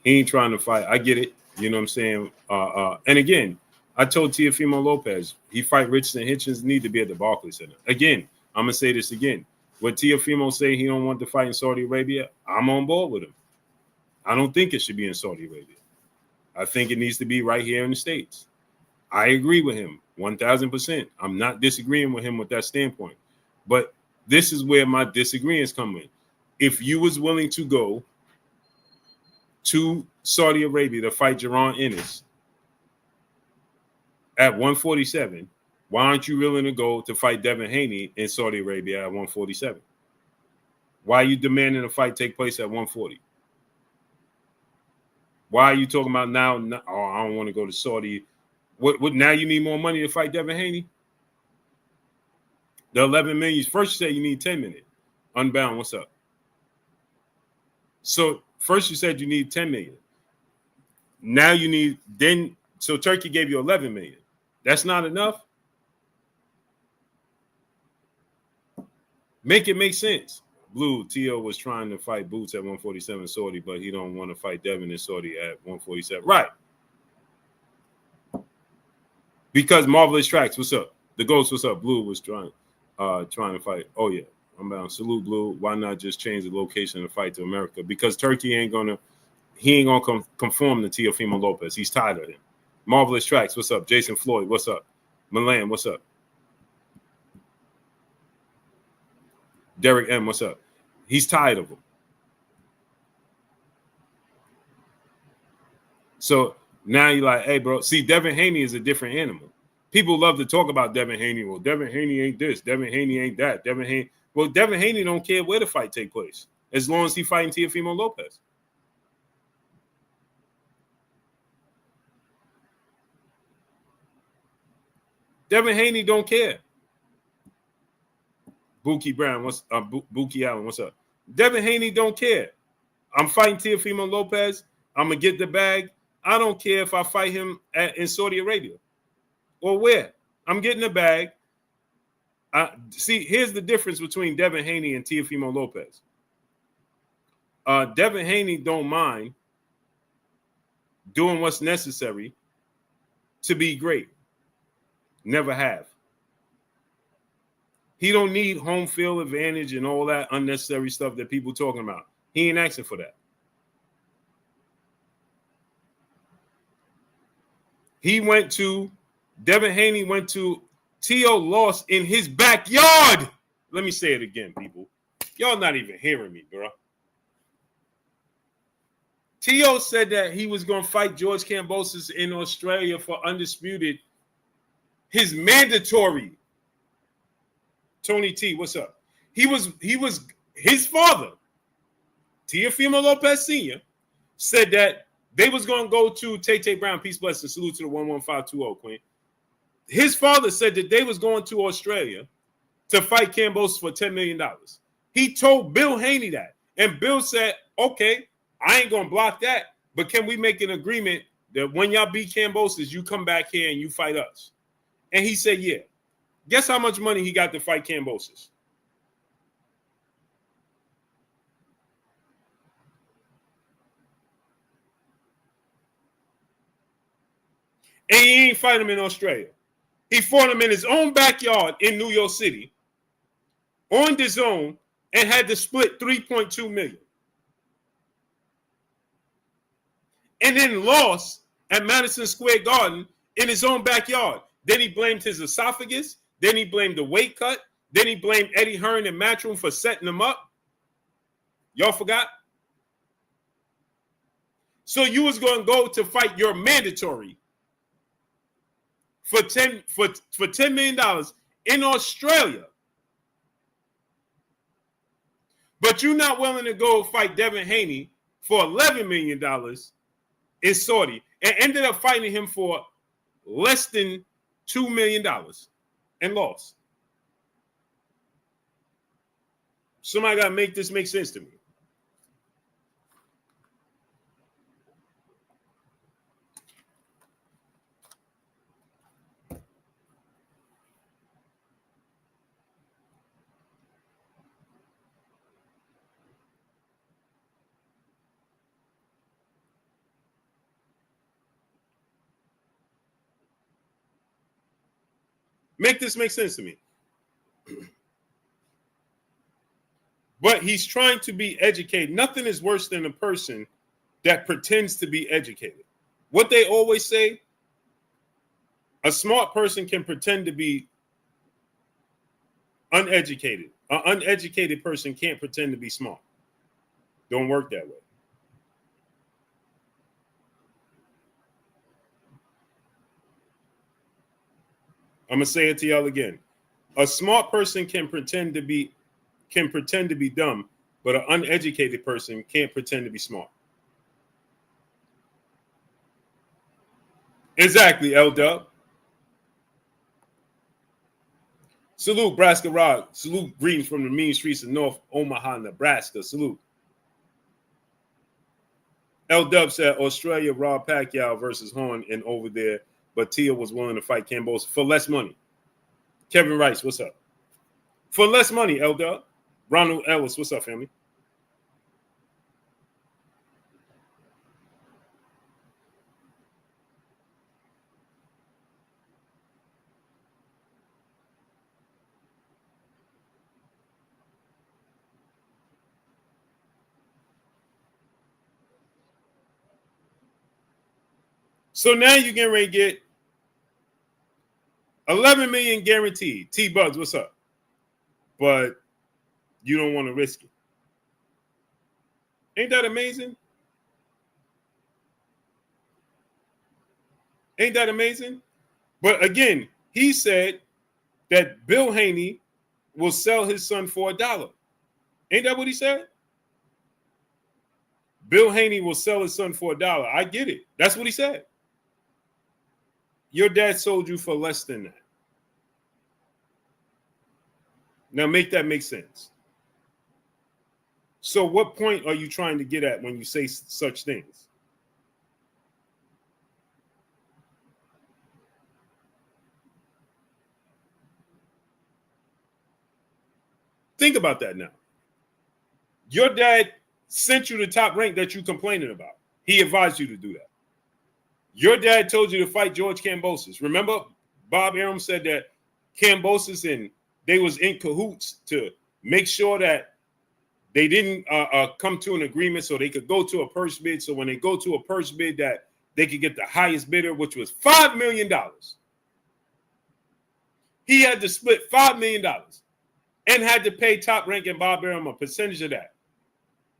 He ain't trying to fight. I get it. You know what I'm saying? And again, I told Teofimo Lopez, he fight Richardson Hitchens need to be at the Barclays Center. Again, I'm gonna say this again. What Teofimo say he don't want to fight in Saudi Arabia, I'm on board with him. I don't think it should be in Saudi Arabia. I think it needs to be right here in the States. I agree with him 1,000%. I'm not disagreeing with him with that standpoint. But this is where my disagreements come in. If you was willing to go to Saudi Arabia to fight Jaron Ennis at 147, Why aren't you willing to go to fight Devin Haney in Saudi Arabia at 147? Why are you demanding a fight take place at 140? Why are you talking about now? Oh, I don't want to go to Saudi. What? Now you need more money to fight Devin Haney? The 11 million. First you said you need 10 million. Unbound, what's up? So first you said you need 10 million. Now you need so Turkey gave you 11 million. That's not enough. Make it make sense. Blue, Tio was trying to fight Boots at 147 Saudi, but he don't want to fight Devin in Saudi at 147. Right. Because Marvelous Tracks, what's up? The Ghost, what's up? Blue was trying to fight. Oh, yeah. I'm bound. Salute, Blue. Why not just change the location and fight to America? Because Turkey ain't going to conform to Teofimo Lopez. He's tired of him. Marvelous Tracks, what's up? Jason Floyd, what's up? Milan, what's up? Derek M, what's up? He's tired of him. So now you're like, hey, bro. See, Devin Haney is a different animal. People love to talk about Devin Haney. Well, Devin Haney ain't this. Devin Haney ain't that. Devin Haney don't care where the fight take place as long as he fighting Teofimo Lopez. Devin Haney don't care. Buki Brown, Buki Allen, what's up? Devin Haney don't care. I'm fighting Teofimo Lopez. I'm gonna get the bag. I don't care if I fight him in Saudi Arabia or where. I'm getting the bag. See, here's the difference between Devin Haney and Teofimo Lopez. Devin Haney don't mind doing what's necessary to be great. Never have. He don't need home field advantage and all that unnecessary stuff that people talking about. He ain't asking for that. Devin Haney went to Tio lost in his backyard. Let me say it again, people. Y'all not even hearing me, bro. Tio said that he was going to fight George Kambosos in Australia for undisputed. His mandatory. Tony T, what's up? He was his father, Teofimo Lopez Sr., said that they was going to go to Tay Brown. Peace, blessing. Salute to the 11520, Queen. His father said that they was going to Australia to fight Kambosos for $10 million. He told Bill Haney that. And Bill said, okay, I ain't going to block that, but can we make an agreement that when y'all beat Kambosos, you come back here and you fight us? And he said, yeah. Guess how much money he got to fight Kambosos? And he ain't fight him in Australia. He fought him in his own backyard in New York City on DAZN and had to split $3.2 million. And then lost at Madison Square Garden in his own backyard. Then he blamed his esophagus. Then he blamed the weight cut. Then he blamed Eddie Hearn and Matchroom for setting him up. Y'all forgot? So you was going to go to fight your mandatory for $10 million in Australia. But you're not willing to go fight Devin Haney for $11 million in Saudi and ended up fighting him for less than $2 million and lost. Somebody got to make this make sense to me. Make this make sense to me. But he's trying to be educated. Nothing is worse than a person that pretends to be educated. What they always say, a smart person can pretend to be uneducated. An uneducated person can't pretend to be smart. Don't work that way. I'm gonna say it to y'all again. A smart person can pretend to be dumb, but an uneducated person can't pretend to be smart. Exactly, L-Dub. Salute, Nebraska Rock. Salute, greetings from the mean streets of North Omaha, Nebraska. Salute. L-Dub said Australia, Rob Pacquiao versus Horn and over there, but Tia was willing to fight Campos for less money. Kevin Rice, what's up? For less money, L-Dub. Ronald Ellis, what's up, family? So now you're getting ready to get 11 million guaranteed. T-Bugs, what's up? But you don't want to risk it. Ain't that amazing? Ain't that amazing? But again, he said that Bill Haney will sell his son for $1. Ain't that what he said? Bill Haney will sell his son for $1. I get it. That's what he said. Your dad sold you for less than that. Now make that make sense. So what point are you trying to get at when you say such things? Think about that now. Your dad sent you the top rank that you're complaining about. He advised you to do that. Your dad told you to fight George Kambosos. Remember, Bob Arum said that Kambosos and they was in cahoots to make sure that they didn't come to an agreement so they could go to a purse bid. So when they go to a purse bid that they could get the highest bidder, which was $5 million. He had to split $5 million and had to pay Top Rank and Bob Arum a percentage of that.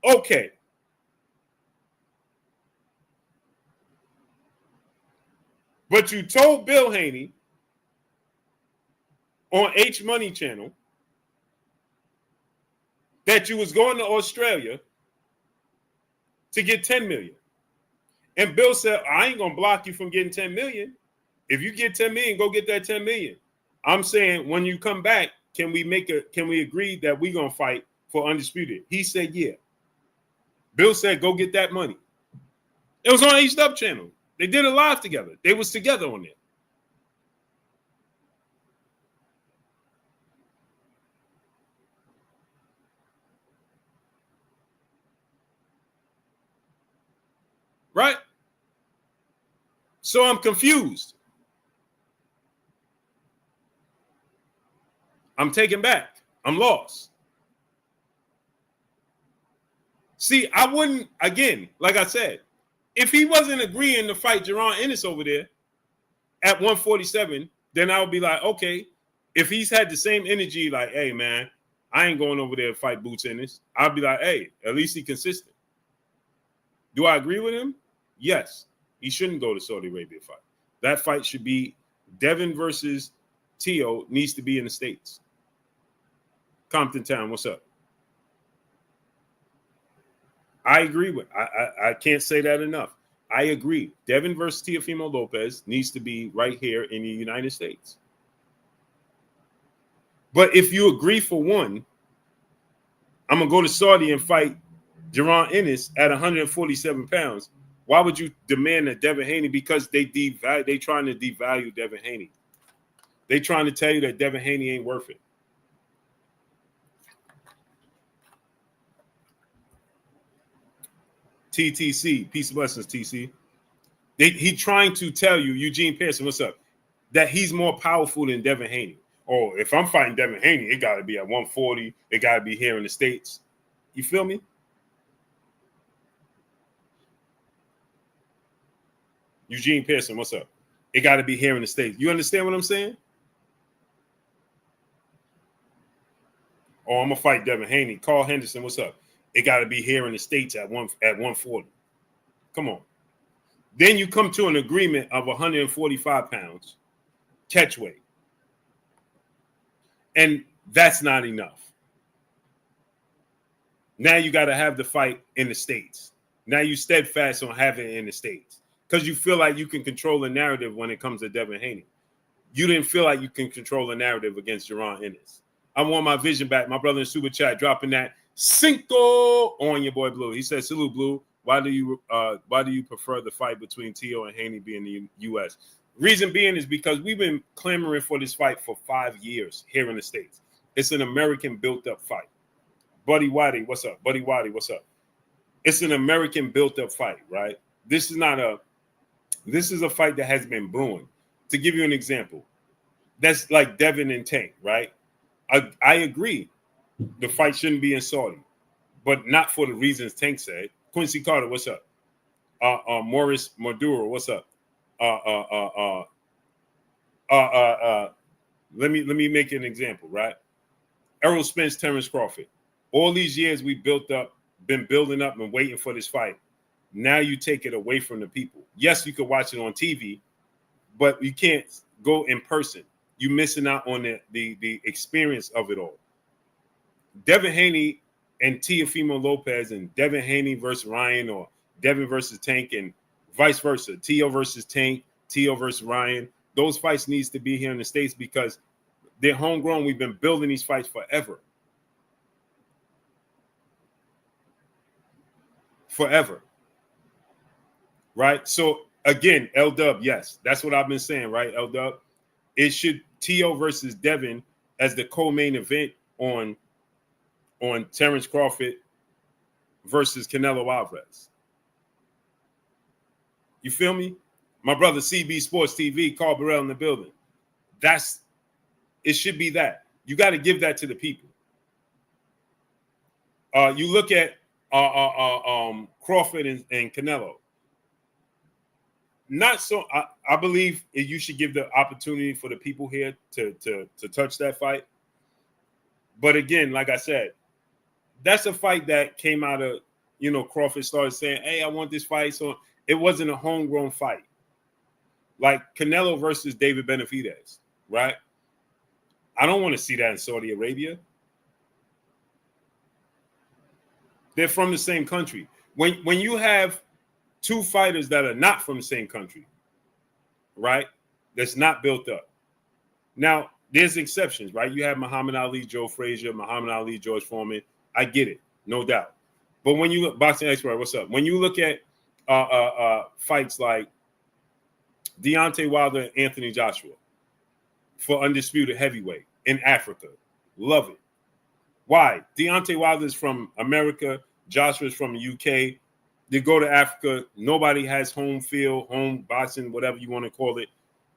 Okay. But you told Bill Haney on H Money Channel that you was going to Australia to get 10 million. And Bill said, I ain't going to block you from getting 10 million. If you get 10 million, go get that 10 million. I'm saying when you come back, can we agree that we're going to fight for Undisputed? He said, yeah. Bill said, go get that money. It was on H-Dub channel. They did it live together. They was together on there. Right? So I'm confused. I'm taken back. I'm lost. See, I wouldn't, again, like I said, if he wasn't agreeing to fight Jaron Ennis over there at 147, then I would be like, okay, if he's had the same energy, like, hey, man, I ain't going over there to fight Boots Ennis, I'll be like, hey, at least he's consistent. Do I agree with him? Yes. He shouldn't go to Saudi Arabia fight. That fight should be Devin versus Teo needs to be in the States. Compton Town, what's up? I agree with. I can't say that enough. I agree. Devin versus Teofimo Lopez needs to be right here in the United States. But if you agree for one, I'm gonna go to Saudi and fight Jaron Ennis at 147 pounds. Why would you demand that Devin Haney? Because they trying to devalue Devin Haney. They trying to tell you that Devin Haney ain't worth it. TTC, peace and blessings, TC. He trying to tell you, Eugene Pearson, what's up, that he's more powerful than Devin Haney. Oh, if I'm fighting Devin Haney, it got to be at 140. It got to be here in the States. You feel me? Eugene Pearson, what's up? It got to be here in the States. You understand what I'm saying? Oh, I'm going to fight Devin Haney. Carl Henderson, what's up? It got to be here in the States at 140. Come on. Then you come to an agreement of 145 pounds catch weight. And that's not enough. Now you got to have the fight in the States. Now you steadfast on having it in the States because you feel like you can control the narrative when it comes to Devin Haney. You didn't feel like you can control the narrative against Jaron Ennis. I want my vision back. My brother in Super Chat dropping that Cinco on your boy Blue. He said, "Salute, Blue. Why do you prefer the fight between Teo and Haney being the U.S.?" Reason being is because we've been clamoring for this fight for 5 years here in the States. It's an American built-up fight. Buddy Waddy, what's up? Buddy Waddy, what's up? It's an American built-up fight, right? This is a fight that has been brewing. To give you an example, that's like Devin and Tank, right? I agree. The fight shouldn't be in Saudi, but not for the reasons Tank said. Quincy Carter, what's up? Morris Maduro, what's up? Let me make an example, right? Errol Spence, Terrence Crawford. All these years we been building up and waiting for this fight. Now you take it away from the people. Yes, you could watch it on TV, but you can't go in person. You're missing out on the experience of it all. Devin Haney and Teofimo Lopez and Devin Haney versus Ryan or Devin versus Tank and vice versa. Teo versus Tank, Teo versus Ryan. Those fights needs to be here in the States because they're homegrown. We've been building these fights forever. Forever. Right? So, again, L-Dub, yes. That's what I've been saying, right, L-Dub? It should Teo versus Devin as the co-main event on Terrence Crawford versus Canelo Alvarez. You feel me? My brother CB Sports TV, Carl Burrell in the building. It should be that. You got to give that to the people. You look at Crawford and Canelo. Not so. I believe you should give the opportunity for the people here to touch that fight. But again, like I said, that's a fight that came out of, Crawford started saying, "Hey, I want this fight." So it wasn't a homegrown fight. Like Canelo versus David Benavidez, right? I don't want to see that in Saudi Arabia. They're from the same country. When you have two fighters that are not from the same country, right? That's not built up. Now, there's exceptions, right? You have Muhammad Ali, Joe Frazier, Muhammad Ali, George Foreman. I get it, no doubt. But when you look, boxing expert, what's up? When you look at fights like Deontay Wilder and Anthony Joshua for undisputed heavyweight in Africa, love it. Why? Deontay Wilder is from America. Joshua is from the UK. They go to Africa. Nobody has home field, home boxing, whatever you want to call it.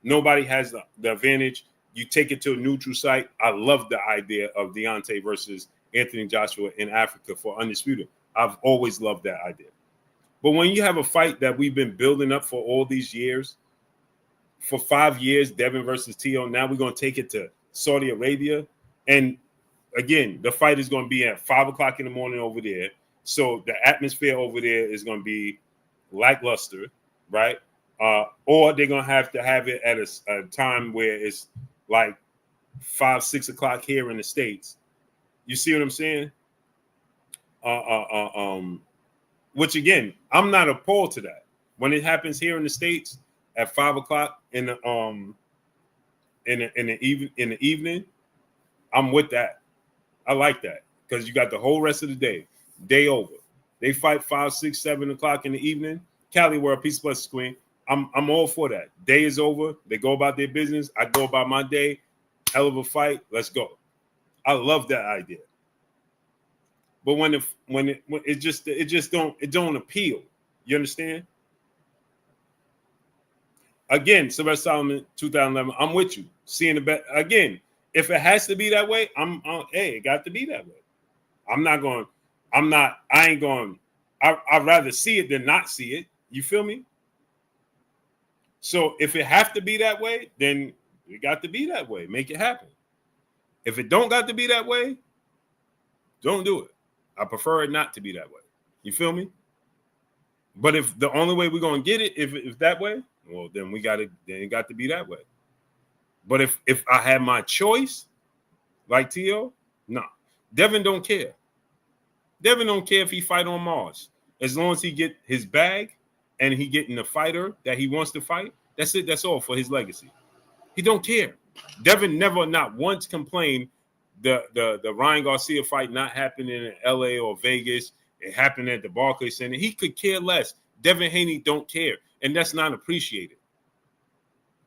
Nobody has the advantage. You take it to a neutral site. I love the idea of Deontay versus Anthony Joshua in Africa for undisputed. I've always loved that idea. But when you have a fight that we've been building up for all these years, for 5 years, Devin versus Teo, now we're going to take it to Saudi Arabia. And again, the fight is going to be at 5 o'clock in the morning over there. So the atmosphere over there is going to be lackluster, right? Or they're going to have it at a time where it's like 5, 6 o'clock here in the States. You see what I'm saying? Which again, I'm not appalled to that. When it happens here in the States at 5 o'clock in the evening, I'm with that. I like that because you got the whole rest of the day over. They fight 5, 6, 7 o'clock in the evening. Cali, we're a piece plus queen. I'm all for that. Day is over. They go about their business. I go about my day. Hell of a fight. Let's go. I love that idea. But when it just don't appeal. You understand? Again, Sylvester Solomon, 2011. I'm with you. Seeing the bet again. If it has to be that way, it got to be that way. I'd rather see it than not see it. You feel me? So if it have to be that way, then it got to be that way. Make it happen. If it don't got to be that way, don't do it. I prefer it not to be that way. You feel me? But if the only way we're gonna get it, if that way, well, then it got to be that way. But if I had my choice, like Teo? No. Devin don't care. Devin don't care if he fight on Mars. As long as he get his bag and he getting the fighter that he wants to fight, that's it. That's all for his legacy. He don't care. Devin never, not once complained the Ryan Garcia fight not happening in LA or Vegas. It happened at the Barclays Center. He could care less. Devin Haney don't care, and that's not appreciated.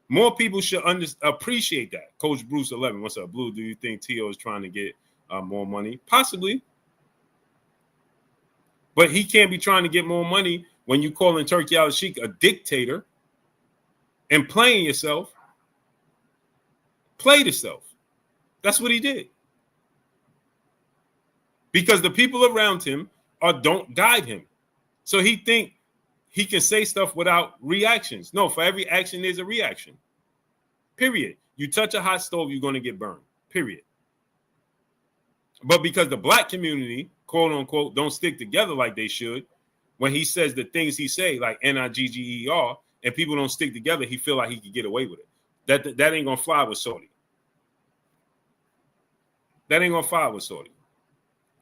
More people should appreciate that. Coach Bruce 11, what's up, Blue? Do you think Teo is trying to get more money? Possibly. But he can't be trying to get more money when you calling Turkey Al-Sheikh a dictator and playing yourself. Played himself. That's what he did. Because the people around him don't guide him. So he think he can say stuff without reactions. No, for every action, there's a reaction. Period. You touch a hot stove, you're going to get burned. Period. But because the black community, quote unquote, don't stick together like they should, when he says the things he say, like Nigger, and people don't stick together, he feel like he could get away with it. That ain't going to fly with Saudi. That ain't going to fly with Saudi.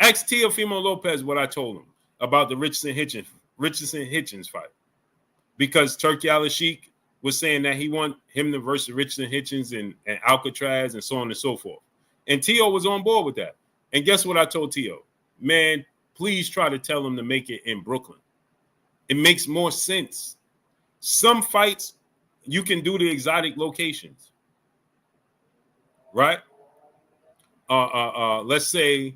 Ask Teofimo Lopez what I told him about the Richardson Hitchens fight. Because Turkey Al-Sheikh was saying that he want him to verse Richardson Hitchens and Alcatraz and so on and so forth. And Teo was on board with that. And guess what I told Teo? Man, please try to tell him to make it in Brooklyn. It makes more sense. Some fights, you can do the exotic locations. Right? Let's say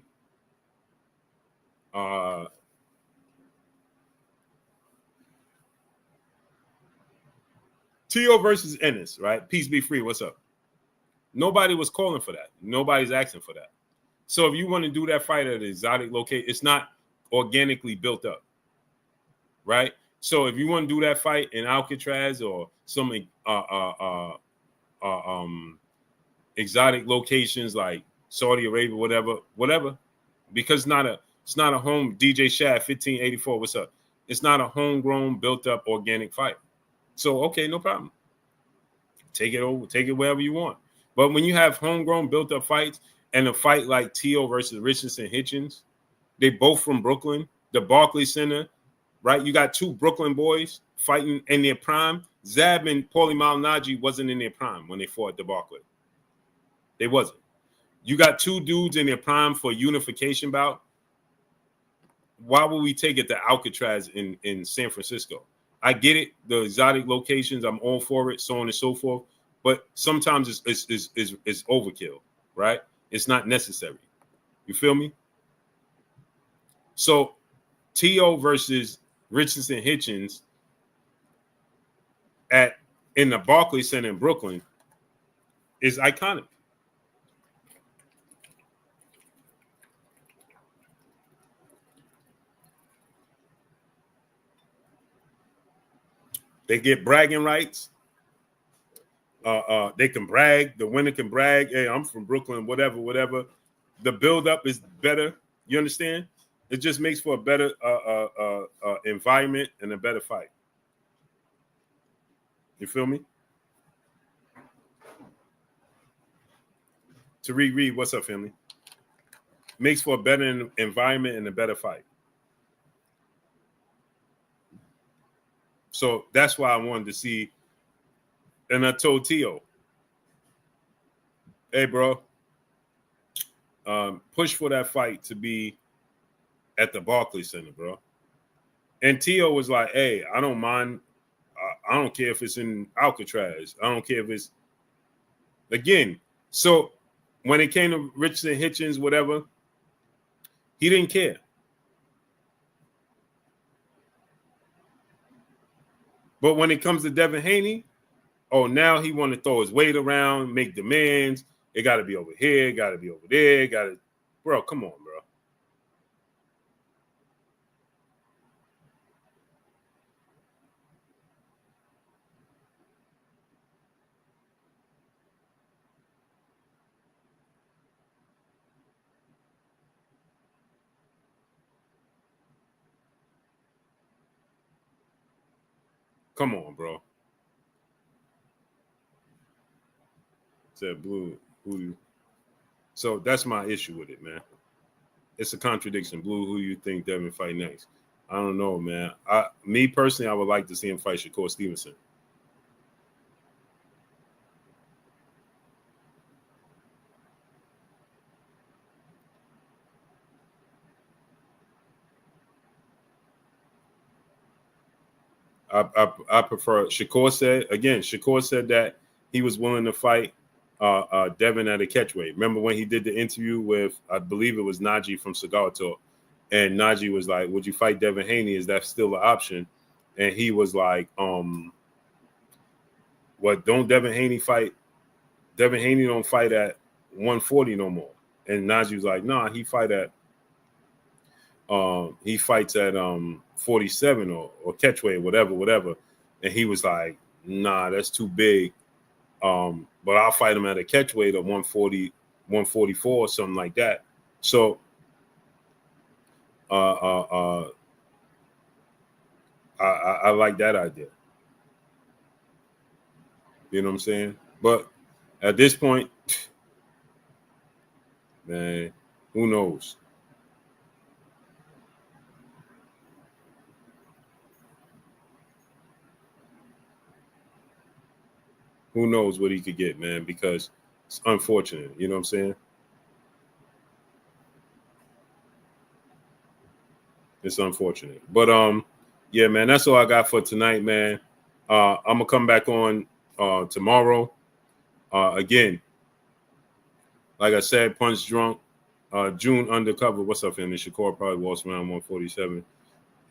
Teo versus Ennis, right? Peace be free. What's up? Nobody was calling for that. Nobody's asking for that. So if you want to do that fight at an exotic location, it's not organically built up, right? So if you want to do that fight in Alcatraz or some exotic locations like Saudi Arabia, whatever, because it's not a home. DJ Shad 1584, what's up? It's not a homegrown, built up, organic fight. So okay, no problem. Take it over, take it wherever you want. But when you have homegrown, built up fights, and a fight like Teo versus Richardson Hitchens, they both from Brooklyn, the Barclays Center, right? You got two Brooklyn boys fighting in their prime. Zab and Paulie Malignaggi wasn't in their prime when they fought at the Barclays. They wasn't. You got two dudes in their prime for a unification bout. Why would we take it to Alcatraz in San Francisco? I get it, the exotic locations, I'm all for it, so on and so forth. But sometimes it's overkill, right? It's not necessary. You feel me? So Teo versus Richardson Hitchens in the Barclays Center in Brooklyn is iconic. They get bragging rights. They can brag. The winner can brag. Hey, I'm from Brooklyn, whatever. The build-up is better. You understand? It just makes for a better environment and a better fight. You feel me? Tariq Reed, what's up, family? Makes for a better environment and a better fight. So that's why I wanted to see. And I told Teo, hey, bro, push for that fight to be at the Barclays Center, bro. And Teo was like, hey, I don't mind. I don't care if it's in Alcatraz. I don't care if it's, again. So when it came to Richardson Hitchens, whatever, he didn't care. But when it comes to Devin Haney, oh, now he want to throw his weight around, make demands. It got to be over here, got to be over there, got to, bro, come on, bro. Come on, bro. Said Blue. Who? So that's my issue with it, man. It's a contradiction. Blue, who you think Devin fight next? I don't know, man. Me personally, I would like to see him fight Shakur Stevenson. I prefer Shakur said that he was willing to fight Devin at a catchweight. Remember when he did the interview with, I believe it was Najee from Cigar Talk, and Najee was like, "Would you fight Devin Haney? Is that still an option?" And he was like, "What? Don't Devin Haney fight? Devin Haney don't fight at 140 no more." And Najee was like, "Nah, he fights at 47 or catchweight, whatever. And he was like, "Nah, that's too big. But I'll fight him at a catchweight of 140, 144 or something like that." So I like that idea. You know what I'm saying? But at this point, man, who knows? Who knows what he could get, man, because it's unfortunate. You know what I'm saying? It's unfortunate. But yeah, man, that's all I got for tonight, man. I'm gonna come back on tomorrow. Again, like I said, Punch Drunk, June Undercover. What's up, Ennis? Shakur probably walks around 147.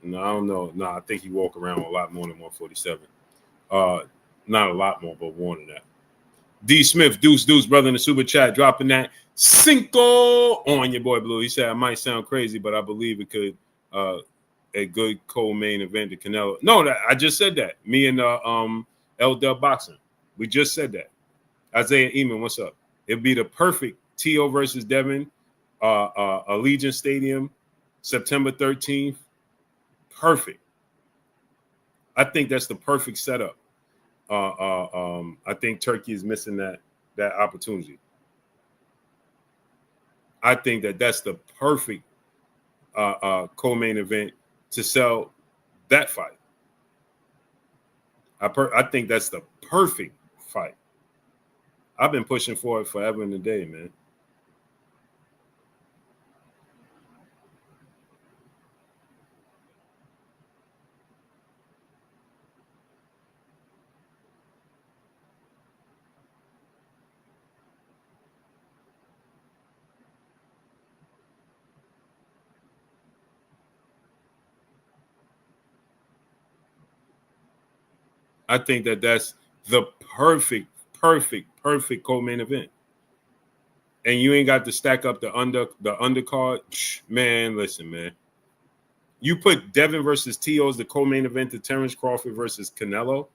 No, I don't know. No, I think he walk around a lot more than 147. Not a lot more, but more than that. D Smith, Deuce, brother in the super chat, dropping that Cinco on your boy Blue. He said, "I might sound crazy, but I believe it could a good co-main event to Canelo." No, I just said that. Me and L Dub Boxing. We just said that. Isaiah Eamon, what's up? It'd be the perfect T.O. versus Devin, Allegiant Stadium, September 13th. Perfect. I think that's the perfect setup. I think Turkey is missing that opportunity. I think that's the perfect co-main event to sell that fight. I think that's the perfect fight. I've been pushing for it forever and a day, man. I think that's the perfect co-main event. And you ain't got to stack up the undercard. Man, listen, man. You put Devin versus T.O. as the co-main event to Terrence Crawford versus Canelo,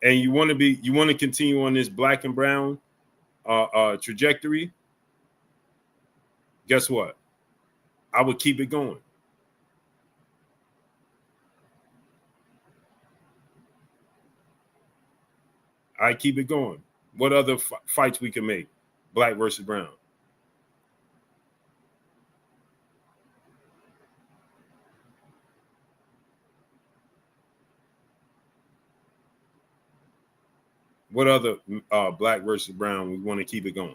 and you want to continue on this black and brown trajectory. Guess what? I would keep it going. I keep it going. What other fights we can make? Black versus brown. What other black versus brown we want to keep it going?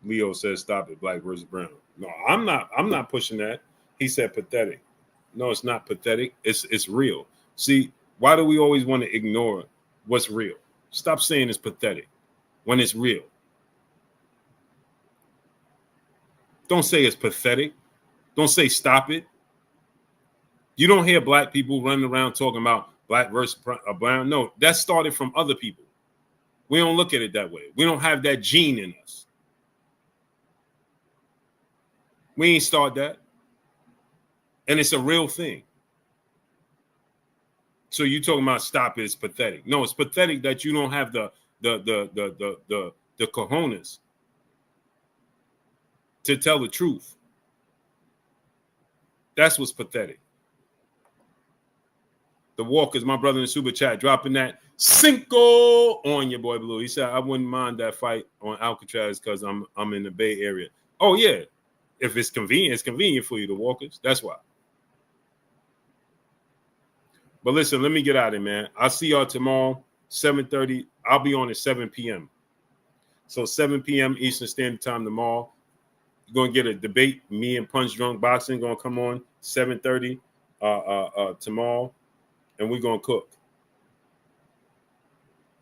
Leo says, "Stop it, black versus brown." No, I'm not pushing that. He said pathetic. No, it's not pathetic. It's real. See, why do we always want to ignore what's real? Stop saying it's pathetic when it's real. Don't say it's pathetic. Don't say stop it. You don't hear black people running around talking about black versus brown. No, that started from other people. We don't look at it that way. We don't have that gene in us. We ain't start that. And it's a real thing. So you talking about stop it, it's pathetic. No, it's pathetic that you don't have the cojones to tell the truth. That's what's pathetic. The Walkers, my brother in the super chat, dropping that Cinco on your boy Blue. He said, I wouldn't mind that fight on Alcatraz because I'm in the Bay Area. Oh, yeah. If it's convenient for you, the Walkers. That's why. But listen, let me get out of it, man. I'll see y'all tomorrow, 7:30. I'll be on at 7 p.m. So 7 p.m. Eastern Standard Time tomorrow. You're going to get a debate. Me and Punch Drunk Boxing going to come on 7:30 tomorrow. And we're going to cook.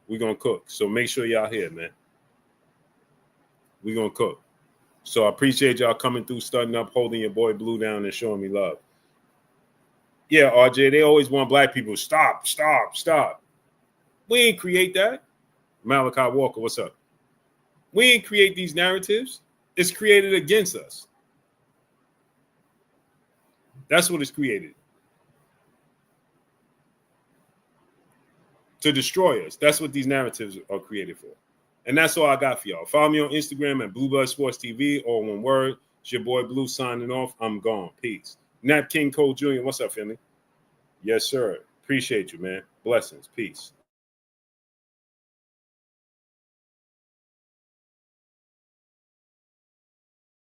We're going to cook. So make sure y'all here, man. We're going to cook. So I appreciate y'all coming through, starting up, holding your boy Blue down, and showing me love. Yeah, RJ, they always want black people. Stop. We ain't create that. Malachi Walker, what's up? We ain't create these narratives. It's created against us. That's what it's created. To destroy us. That's what these narratives are created for. And that's all I got for y'all. Follow me on Instagram at Blue Blood Sports TV, all one word. It's your boy Blue signing off. I'm gone. Peace. Nat King Cole Jr., what's up, family? Yes, sir. Appreciate you, man. Blessings. Peace.